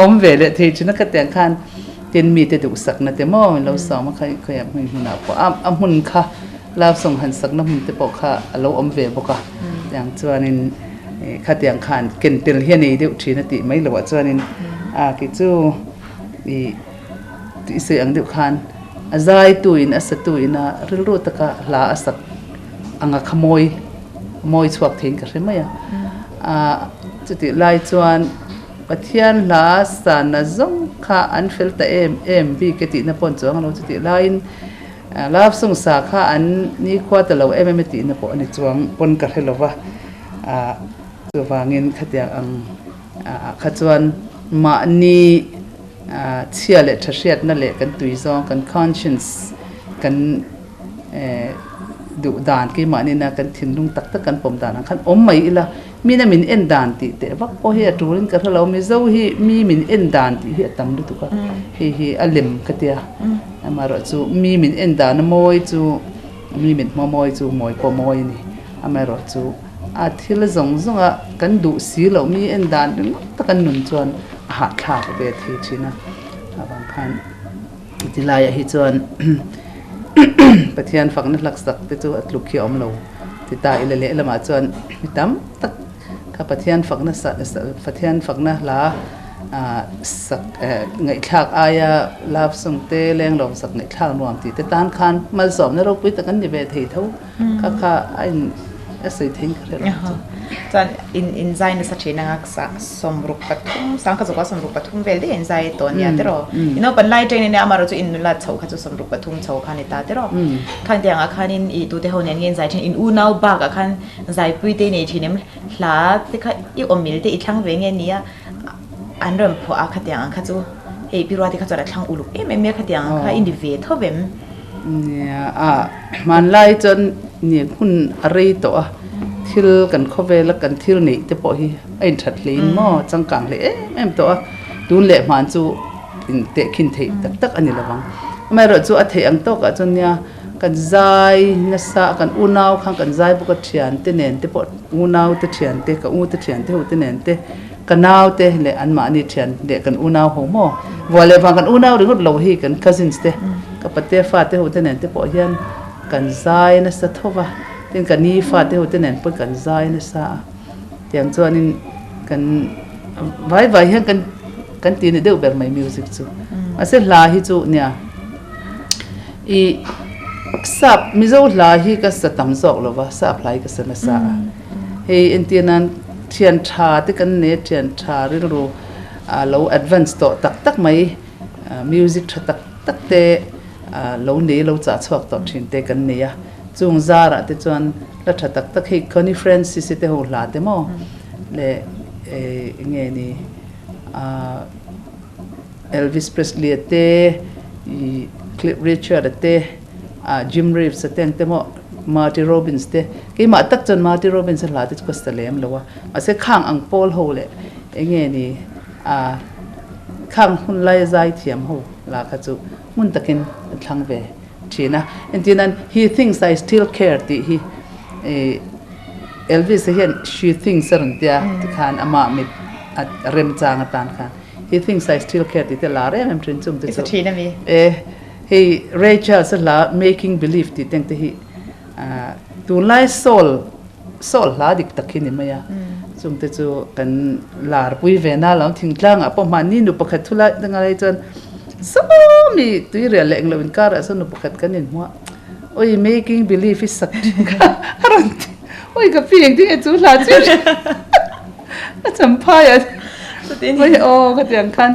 om ve le thei chuna ka teng khan tin mi te du sak na te mo lo sa ma khai khai am huna po am hun kha love song han sak na hun te po kha alo om ve boka yang chuanin kha tiang khan ken tel hian nei deuh thina ti mai lo chuanin ki chu ti se ang deuh khan azai tuin asatuina rilro taka la asak anga khamoi moi chuak thein ka remaya chuti lai chuan pathian la sana zong kha an felta em bi ke ti na pon chuang lo chuti lain love song sa kha an ni khwa ta lo em ti na po ani chuang pon ka helova chu wangin khatia ang kha chuan ma ni chia le thasiat na le kan tui zong kan conscience kan du dan ki ma ni na kan thin lung tak tak kan pom dan khan om mai ila mina min en dan ti te wak po he turin ka thalo mi zo hi mi min en dan ti hi tam du ka hi alim katia amaro chu mi min en dan moi chu mi min moi chu moi po moi ni amaro chu a thil zong zonga kan du si lo mi en dan ta kan nun chuan ha tha be thi china abang khan tilaya hi chuan pathian fakna lak sak te chu atluk khi om lo ti ta ile le lama chuan mitam tak ka pathian fakna sa pathian fakna la sak ngai thak aya love song te leng long sak ngai thak nuam ti te tan khan mal som na ro pui ta kan ni ve thei tho kha kha ain asai thing kre จนอินใจในสัจจินักสมรุปปทุมสังขจกสมรุปปทุมเวลได้อินใจตัวเนี้ยแต่รออินเอาเป็นไล่ใจเนี่ยมาเราจะอินนุลาเฉาขจสมรุปปทุมเฉาคันตาแต่รอคันเดียงอาคารอินอีตัวเดียวเนี่ยอินใจอินอูนาวบากอาคารใจปุยเตเนี่ยทีนี้หลาที่เขาอีอมิลที่อีทั้งเวงเงี้ยอันเริ่มพออาคาเดียงเขาจะพิรวัติเขาจะได้ทั้งอุลุกไม่เมียคาเดียงเขาอินดิเวทเท่าเวมเนี่ยมันไล่จนเนี่ยคุณอะไรตัวทิลกันเข้าไปแล้วกันทิลนี่จะปล่อยไอ้ถัดลีนหม้อจังกังเลยแม่ตัวดูเละมันจูเตะขินเทตักอันนี้ละวังไม่รู้จูอัฐอังโตกจนเนี่ยกันใจนัสกันอูนาวข้างกันใจบุกเทียนเตเนนเตปอดอูนาวเตเทียนเตกับอูเตเทียนเตหูเตเนนเตกันนาวเตเลยอันมานี่เทียนเด็กกันอูนาวหัวหม้อวัวเลยฟังกันอูนาวหรือก็เราฮีกันคัสซินส์เตกับปะเตฟาเตหูเตเนนเตปอดยันกันใจนัสทว่าเรื่องกันนี้ฟาเตหูเตเนนปนกันใจนัสอย่างจวนนี้กันไว้ยังกันตีนเดือบแบบไม่มิวสิกจูอาเซลาฮิจูเนี่ยอีสับมิโซลาฮิก็สตัมซอกหรอวะสับไลก็สนัสเฮอินเตียนันเทียนชาที่กันเนเทียนชาเรื่องรู้เราแอดวานซ์ต่อตักไหมมิวสิกตักเตเราเนเราจะชอบต่อชินเตกันเนี่ยจุงซาระที่จวนรัชตักให้คอนนิเฟรนซ์สิเตหัวลาเตมอเลเงี้ยนี่Elvis Presley เตCliff Richard เตJim Reeves เตงเตมอ Marty Robbins เตกี่มาตักจน Marty Robbins ลาติก็สเตเลมแล้วว่ามาเสข้างอังโปลโฮเลยเงี้ยนี่ข้างหุ่นไล่ใจเทียมโฮลาขจุมุนตะกินทางเวทีนะอันที่นั้น he thinks I still care ที่ Elvis เห็น she thinks สันเดียที่ขานอามามิดเริ่มจางตานขานhe thinks I still care ที่ลาเร่มันเป็นจุ่มที่สุดทีนะมีhe Rachel สละ making believe ที่ตั้งแต่ตัวไล่ soul ลาดิกตะกินนี่มั้ยจุ่มที่จุกันลาปุยเวน่าแล้วทิ้งกลางประมาณนี้หนูประคัดทุละตั้งอะไรจนสมีตัวเรียลเล็งเราเป็นการสนุกประคัดกันนี่หัวโอ้ย making believe is สักอะไรโอ้ยกับพี่อย่างที่จุลาจุจำพายโอ้ยโอ้ก็อย่างคัน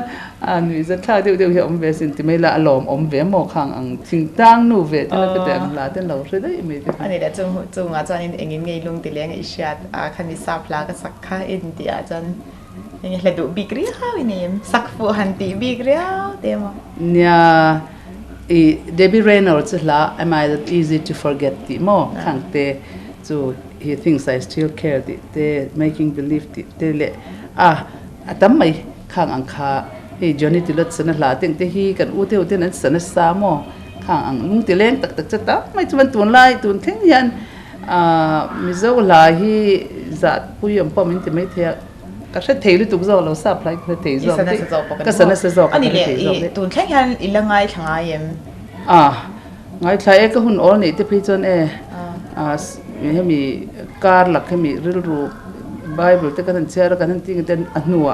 มีจะท่าเดี๋ยวอมเวสินที่ไม่ละลมอมเวหมอกขังอังทิ้งตั้งนูเวแต่ละก็แต่ละแต่เราใช้ได้ไม่ได้อันนี้เดี๋ยวจุงอาจารย์เองยังไงลุงติเลี้ยงอิชาคันนี้ซาพลาก็สักข้าอินเดียอาจารย์ยังไงเลยดูบิกเรียวอินี่สักฟูหันตีบิกเรียวเต็มเนี่ยDebbie Reynolds ละ Am I that easy to forget ที่หมอขังเตจู he thinks I still care ที่เต making believe ที่เตเลยทำไมข้างอังคาจอห์นนี่ติลสนลาเต็งเตฮีกันอูเทวเทนั้นสนสามอข้างอังลุงติเลงตักจะตาไม่จวนตุนไล่ตุนเทงยันมิโซลาฮีจัดผู้ยมป้อมินติไม่เทียก็ใช้เทลิตุกโซเราทราบไรก็เทโซก็สนสโซอันนี้เลยตุนแค่ยันอิละไงทางไอเอ็มไงใครก็หุ่นอ๋อนี่ที่พี่จนให้มีการหลักให้มีเรื่องรู้ไบเบิลแต่กันเชื่อแล้วกันที่กันอันนัว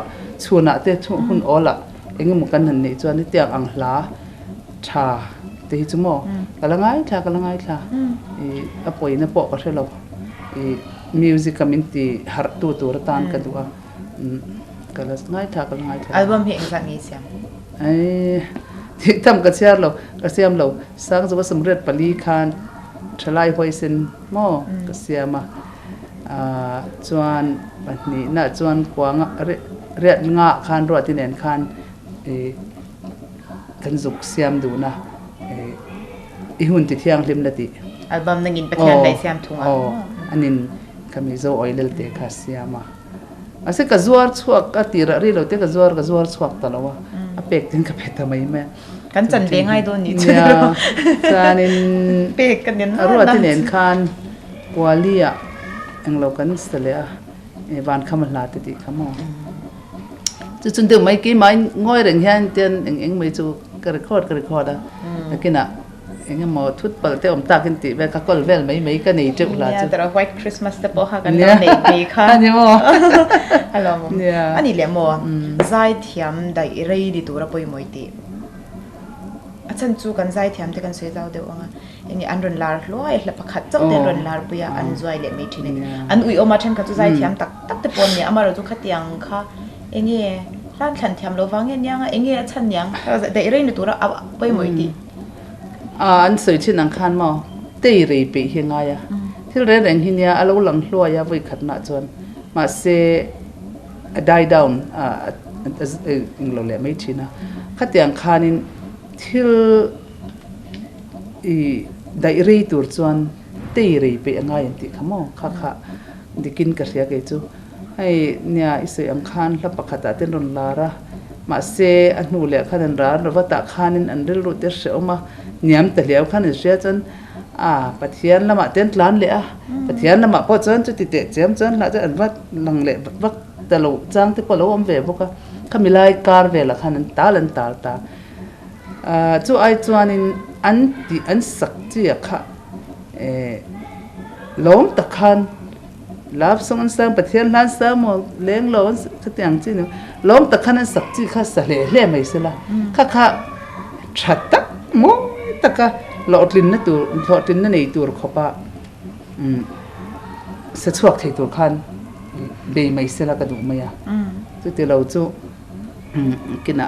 ชวนอะแต่หุ่นอ๋อละเองมันกันนั่นนี่จวนนี่เตียงอังลาชาแต่ที่จุ่มก็ละไงชาก็ละไงชาอป่วยนะปอกก็ใช่เรามิวสิกคอมมินตี้ฮาร์ตัวระตานกันตัวก็ละไงชาก็ละไงชาอัลบั้มเพลงสักนิดเสียงที่ทำกระเชียร์เราสร้างสำเร็จปลีคานชลายหอยเซนหม้อกระเชียร์มาจวนแบบนี้น่ะจวนกวางเรียดงะคานรอดที่แหนคานกันสุกเสียมดูนะอีหุ่นติดเที่ยงริมละติอัลบั้มนั่งกินไปเที่ยงได้เสียมทุ่งอันนี้ก็มีโซออยล์เตะคาเซียมาอาศัยกระจวดชวกก็ตีระรีเราเตะกระจวดชวกตลอดว่าเป็กถึงกับเป็ดทำไมแม่กันจันเด้งไงโดนนี่จานินเป็กกันยันรอดที่แหนคานกัวเลียเองเรากันสเตลบ้านขมันลาติขมอจนถึงไม่กี่ไม่ง่อยเรื่องแค่เตียนเองไม่จูกระคอดแต่กินอ่ะเองหมอทุบเปิดเตะอมตากินติเวลาก็เวลไม่ก็หนีจุกลาจุแต่เรา White Christmas แต่พอหากันแล้วหนีค่ะอันนี้หมอฮัลโหลอันนี้เลยหมอใจเทียมได้เรียดีตัวเราไปมวยตี อาจารย์จูกันใจเทียมที่กันสวยเจ้าเดียวอ่ะอันนี้อันรุนลาร์ล้อยแล้วประคัดเจ้าเดินรุนลาร์ปุยอันจอยเละไม่ทีนี่อันอุ้ยออกมาเช่นกับจูใจเทียมตักแต่ปนเนี่ยอามาเราจูขัดยังค่ะเอ็งเงี้ยร้านขันเทียมเราฟังเงี้ยยังเอ็งเงี้ยฉันยังแต่เรื่องในตัวเราเอาไปหมดดีอันสวยที่นังคันมาเตยรีปีเฮียงไงอ่ะที่เรื่องหินเนี่ยเราหลังลัวยาไว้ขัดหน้าจนมาเซdie down เราเละไม่ทีนะขัดยังคันที่ได้รีตัวจวนตีรีไปง่ายอย่างที่ขโมยค่ะดิกินกระเสียกันจูให้เนี่ยอิสระคันแล้วประคัตเต้นรอนลาระมาเสอันนู้เละขันร้านเราว่าตาคันอันเรื่องรถเตอร์เสียออกมาเนี่ยมแต่เลี้ยวขันเสียจนปัทยานละมาเต้นร้านเลยปัทยานละมาพอจนจุดติดเจียมจนละจะอันว่าหลังเละว่าแต่เราจังที่พอเราอมเวบุกะขมิไลการเวละขันตาลันตาจูไอจวนอันที่อันสักจีค่ะล้มตะคันลับส่งอันสังปะเทียนล้านสามเลี้ยงล้มสักอย่างจีนึงล้มตะคันอันสักจีค่ะสะเล่ไม่สิละค่ะชัดตักโมตะค่ะหลอดลิ้นนั่นตัวหลอดลิ้นนั่นในตัวขบะสะชวกที่ตัวคันเบย์ไม่สิละกระดูกไม่อะจุดที่เราจูกิน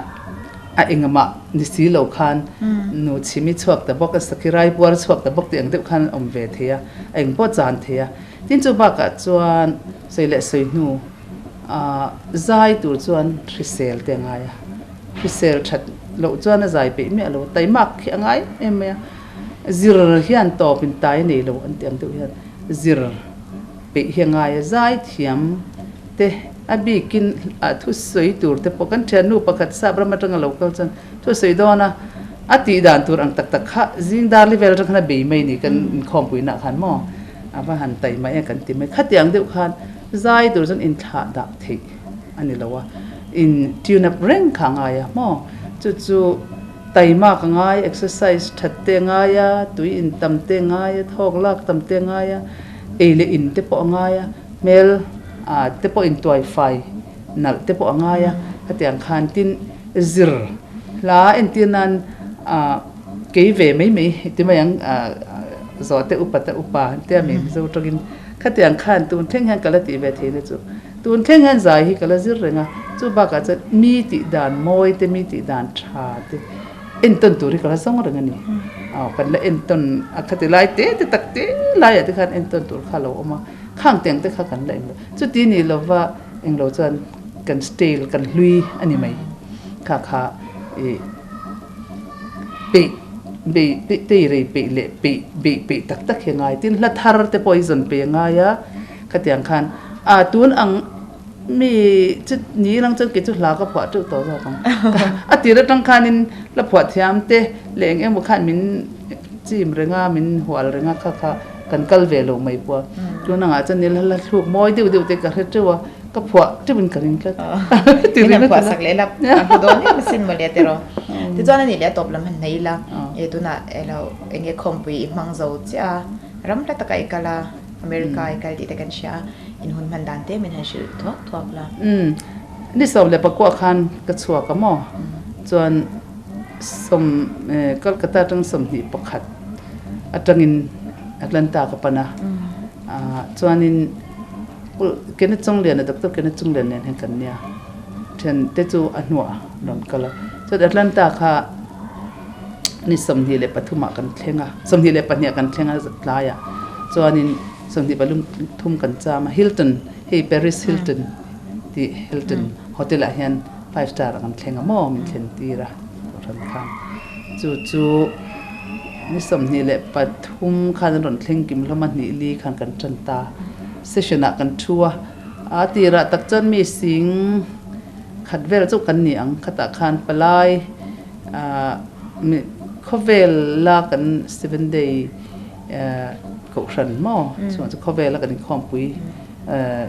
เองมานิสิโลคันนูชิมิชวกแต่บอกสักไรบัวชวกแต่บอกเตียงเด็กคันอมเวทียเองบ่จานเทียที่จูบักจวนใส่เละใส่นูใจตัวจวนริเซลเตียงไงริเซลชัดโลจวนใจไปเมื่อโลไตมักยังไงเอ็มเนี่ยซิร์เฮียนโตเป็นไตนี่โลอันเตียงตัวเฮียนซิร์ไปยังไงใจเทียมเตอบีกินทุสวยตัวแต่พอกันเชนูประคัดซาบรามาจังเราเขาจังทุสวยดอนะตีด่านตัวอังตักขะจิงดาร์ลิเวลจังขนาดเบย์ไม่นี่กันคอมปุยนักขันหม้อว่าหันไตไม่กันติไม่ขัดอย่างเดียวกันใจตัวจังอินท่าดักทีอันนี้เราว่าอินทิวนับเร่งขังไงหม้อจู่ไตมากง่ายเอ็กซ์ไซส์ถัดเตงง่ายตุยอินตำเตงง่ายทอกลักตำเตงง่ายเอเลอินเตปง่ายเมลเตปอินตัวไฟนักเตปง่ายขัดอย่างขันตินซิร์ลาอินตินันเกี่ยวเวไม่ที่มายังสอเตอุปเตมีจะตกินขัดอย่างขันตูนเท่งหันกัลติเวทีนี่จูตูนเท่งหันใจฮิกัลซิร์เรงจูบักจะมีติดานมวยเตมีติดานชาเตอินตันตัวที่กัลส่งเรื่องนี้กันละอินตันขัดไล่เตตักเตไล่ที่ขันอินตันตัวข้าเราออกมาข้างเตียงเตข้ากันเลยจุดที่นี่เราว่าเองเราจะกันสเตลกันลุยอันนี้ไหมค่ะปีตีรีปีเละปีตักยังไงที่ละทาร์เตปอยซันปียังไงขัดอย่างขันตัวอังมีจุดนี้ลังจุดกิจลาก็พอจุดต่อจากกันตีระดังขันินละพอที่อันเตเลี้ยงเอ็มบุขันมินจีมเริงมินหัวเริงค่ะกันกัลเวลไม่พอตัวนังอาจจะนี่ละถูกมอยดิวเตกันเชื่อว่าก็พอจะเป็นกันกันตีรีพอสักเล่ละโดนเนี่ยมันสิ้นมาเลียเตโรที่จวนนี่เลียตบลำหันไหนละตัวน่ะเราเองคอมปุยมังโจจ้ารำละตะไกกะลาอเมริกาไกลติดกันเชียอินหุ่นพันดันเต้เป็นหันชื่อทอกละนี่สอบเลยประกวดคันกระชัวกระหม้อจวนสมก็กระตาจังสมหิประคัดจังอินแอตแลนตากับปนะจวนอินเกณฑ์จงเรียนนะดรเกณฑ์จงเรียนเนี่ยเห็นกันเนี่ยเช่นเตจูอันหัวลองกันละจวนแอตแลนตาค่ะนี่สมหิเลยปฐุมกันเท่งสมหิเลยปเนี่ยกันเท่งลายจวนอินสมหิบรรลุทุ่มกันจามาฮิลตันเฮปาริสฮิลตันที่ฮิลตันโฮเทลอาหาร5 star กันเท่งหม้อมีเช่นตีระรันคันจู่นี่สมหิเลยปฐุมขันรถเท่งกิมละมันนี่ลีขันกันจันตาเซสชันกันชัวตีระตักจันมีสิงขัดเวลจุกันเหนียงขัดตะคานปลายข้อเวลลากัน7 day กุศลหม้อส่วนจะข้อเวลากันคอมปุย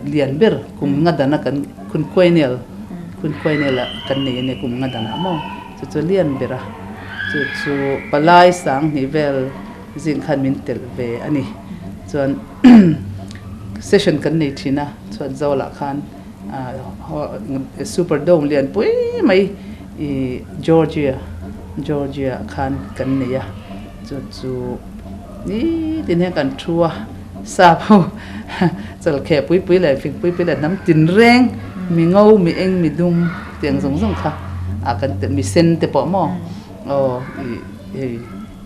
เลียนเบอร์กุมงัดนะกันคุณควยเนลละกันเนี่ยกุมงัดนะหม้อจะเลียนเบอร์จะปลายสังนิเวลจิงขันมินเตลเวอันนี้ส่วนเซสชันกันนี่ทีนะส่วนเจ้าละคันซูเปอร์โดมเลียนปุ้ยไม่จอร์เจีย Georgia คันกันเนี่ยจู่นี่ดินให้กันชัวทราบจะแค่ปุ้ยเลยฟิกปุ้ยเลยน้ำจินแรงมีเงามีเองมีดุมเตียงสงค่ะกันแต่มีเส้นแต่ปอมอ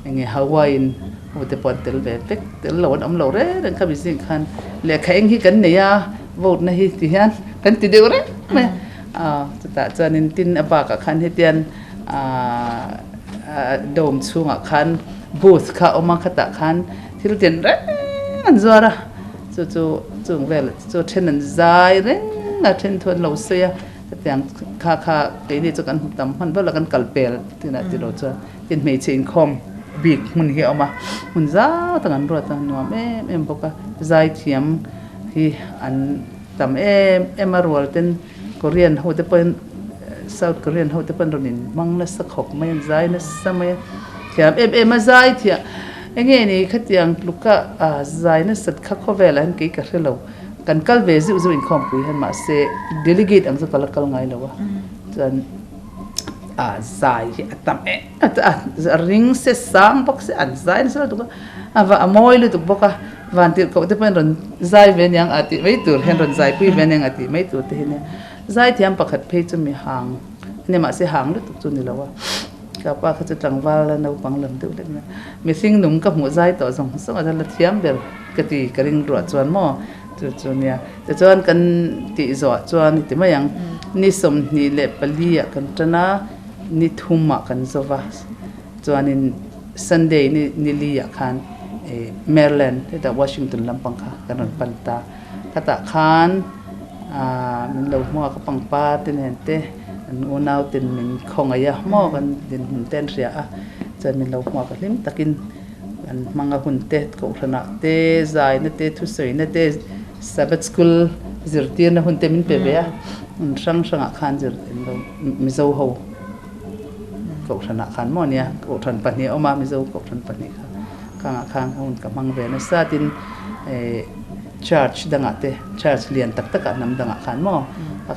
ยังไงฮาวายน์โอ้แต่ปอนเตลแบบเป็กเตลหลอนเหลาเร่ดังข้าพิสิงคันเลี้ยแข่งที่กันเนี่ยโหวตนะฮิที่ฮันกันติดเดียวเร่ไหมจะตัดจานินตินอบากคันที่เตียนโดมช่วงคันบูธข้าออกมาขตะคันที่เราเตียนเร่อันจวระจู่เวลจู่เช่นนั้นใจเร่งเช่นทวนเราเสียแต่ยังข้าเดี๋ยวนี้จะกันตำมันเพื่อเรากันกัลเปลที่นั่นที่เราจะเป็นเมจินคอมบิ๊กมันเหี้ยออกมามันจ้าตั้งอันรัวตั้งนัวเอ็มบอกว่าใจเทียมที่อันตำมารัวเป็นเกาหลีเขาจะเป็นเซาท์เกาหลีเขาจะเป็นโรนินมังนัสขบไม่ใจนัสสมัยเทียมมาใจเทียอย่างงี้นี่ขัดยังลูกก็ใจนัสขับเข้าเวลาเห็นกี่กระเทเรากันกัลเวซิอุจวินคอมปุยเห็นมาเซเดลิเกตอันจะกัลไงแล้ววะจนใจตำริงเสสังบอกเสอันใจนี่สละตุกว่าอโมยเลยตุกบอกว่าวันที่เขาจะเป็นรอนใจเวียนยังอติไม่ตัวเห็นรอนใจปุยเวียนยังอติไม่ตัวที่เนี่ยใจที่อันประคัดเพจจะมีหางเนี่ยมาเสหางเลยตุกจุนนี่แล้ววะกับว่าเขาจะจังว่าแล้วเราฟังลำดูเลยนะมีสิ่งหนุ่มกับหัวใจต่อส่งอาจารย์เทียมเบลกติกริงรัวจวนหม้อจวนเนี่ยแต่จวนกันติจอดจวนที่มาอย่างนิสมนิเลปลีกันจนะนิทุมกันโซวาจวนนิซันเดย์นิลีคันแมริแลนด์ที่วอชิงตันลำปังค่ะกันรันปันตากตะคันมันเราหม้อกับปังป้าตินเห็นเตงูนาวตินมันคงอะไรหม้อกันตินเต้นเสียจนมันเราหม้อกันลิ้มตะกินกันมังกรหุ่นเตะกุศลเตะใจนั่นเตะทุสอยนั่นเตะSabbath school zirtir na hunte min pe bea sang khan zir lo mizo ho ko thana khan mo nia ko than pani oma mizo ko than pani khang hun ka mang ve na satin church danga te church lian tak nam danga khan mo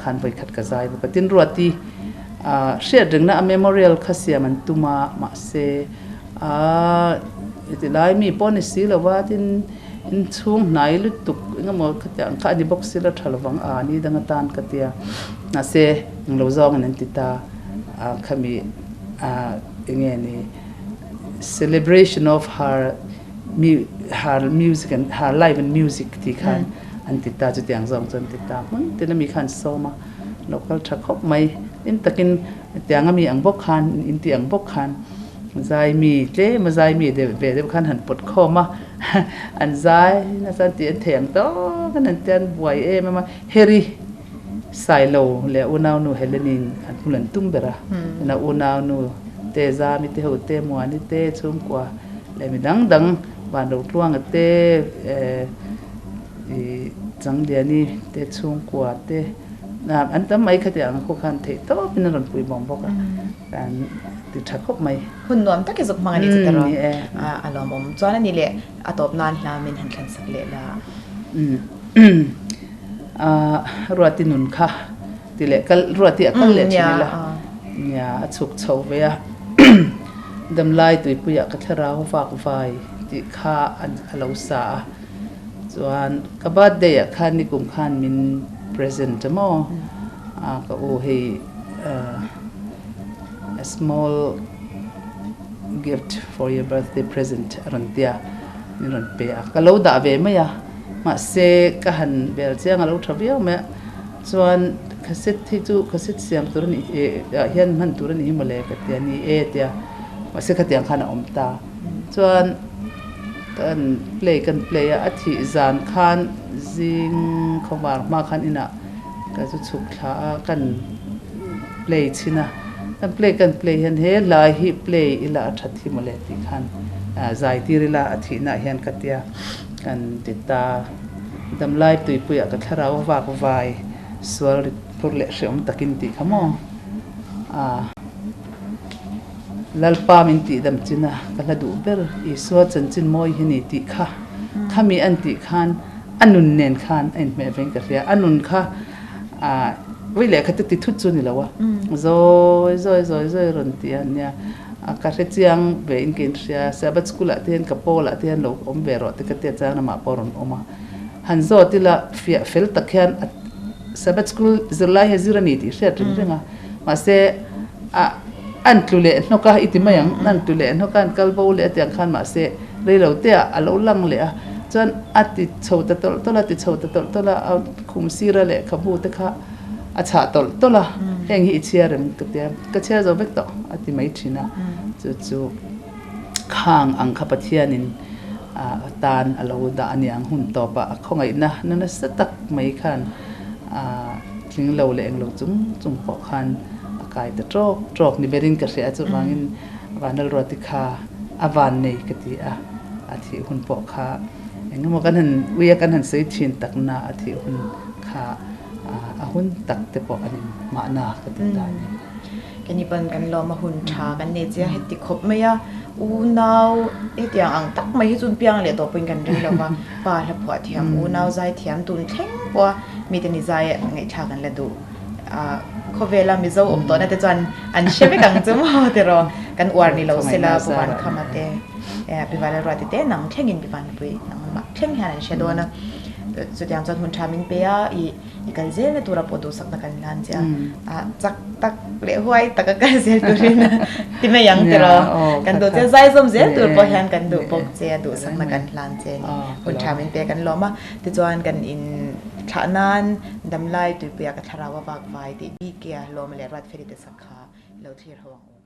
khan voi khat ka zai ba tin ruati share ding na memorial khasia man tuma ma se itilai mi ponisi lo wa tin in chung nai lu tuk ngamo khatang kha ni box sila thalwang ni danga tan katia na se nglo zong nan tita khami nge ni celebration of her music and her live and music ti khan an tita chu tiang zong chon tita mun tin mi khan soma local thakop mai in takin tiang mi ang bok khan in tiang bok khan zai mi tle ma zai mi de ve de khan han pot kho ma an zai na san ti theng to kan an ten buai ma heri sailo le unaw nu helenin an hulan tumbera na unaw nu te za mi te ho te mo ani te chung kwa le mi dang ban ro tuang te chang dia ni te chung kwa te na an tam mai kha te ang ko khan the to pin ron pui bom bok kanติดทักคบไหมหุ่นนวมตั้งแต่สุกมังนี่จะตลอดอารมณ์ผมจวนนี่แหละอตบนานลามินหันขันสักเละละรัวตินุนค่ะติเละก็รัวติอักเละใช่ไหมล่ะเนี่ยฉุกเฉินเวียดำไล่ตุยปุยกระทราฝากไฟติข้าอันเหลาสาส่วนกบฏเดียข้านิกุมข้านมิน present จะมั้งก็โอ้เฮa small gift for your birthday present rantia ni ran pe ka lo da ve ma ya ma se ka han bel chiang lo thavia ma chuan cassette thi chu cassette siam tur ni hian man tur ni mole ka tia ni tia ma se ka tiang khana om ta chuan kan play a thi zan khan jing khomar ma khan ina ka chu chuk tha kan play china kan play han he la hi play ila thathi mole ti khan zai ti rila athi na hian katia kan tita dam lai tui puya ka thara wa ko vai swal por le shom takin ti khamo lalpa min ti dam china kala du ber I so chan chin moi hini ti kha khami an ti khan anun nen khan en me veng ka ria anun khaวิเลขติดทุดจุนี่แล้ววะโซยรอนตีอันเนี่ย ka re chiang ve in kin ria sabat school a ten ka pola ten lo om ve ro te ka te chang na ma poron oma han zo tila fel takhian sabat school zirlai he zirani ti hria ringa ma se an tlule noka itimayang nan tule nokan kalbo le tiang khan ma se reilo te a lo lang le a chuan ati chhota tola ti chhota tola khum sira le khabu te kha a cha tola heng hi chiarem ka chia zo vek to ati mai thina chu khang ang kha pathianin tan alo da aniang hun to pa khongai na satak mai khan thing lo le eng lo chung po khan kai ta trok ni berin ka ria chu wangin wanal ro ti kha awan nei ka ti a thi hun po kha engmo kan han uya kan han sei thin tak na a thi hun kha a hun tak te po ani ma na ka ti da ni kani pan kan lo ma hun tha kan ne chia heti khop meya u naw etiang ang tak mai chun piang le to pin kan ri lo wa pa la phwa thiam u naw zai thiam tun theng wa mi te ni zai ngai tha kan la du khovela mi zo op to na te chan an shebe kang chum ho te ro kan war ni lo sela puan khamate piwala ro te nang thengin pi Vanhlupuii nang ma theng han she do na chu tiang chan hun thamin pe i kan zel na tura podu sak na kan lan cha chak tak le huai tak ka zel turin ti me yang te ro kan do che zai som zel tur po han kan du pok che du sak na kan lan che ni hun thamin pe kan lo ma ti chuan kan in thanan damlai tu pe ka tharawa bak vai ti bi ke lo ma le rat feri te sakha lo thir hawang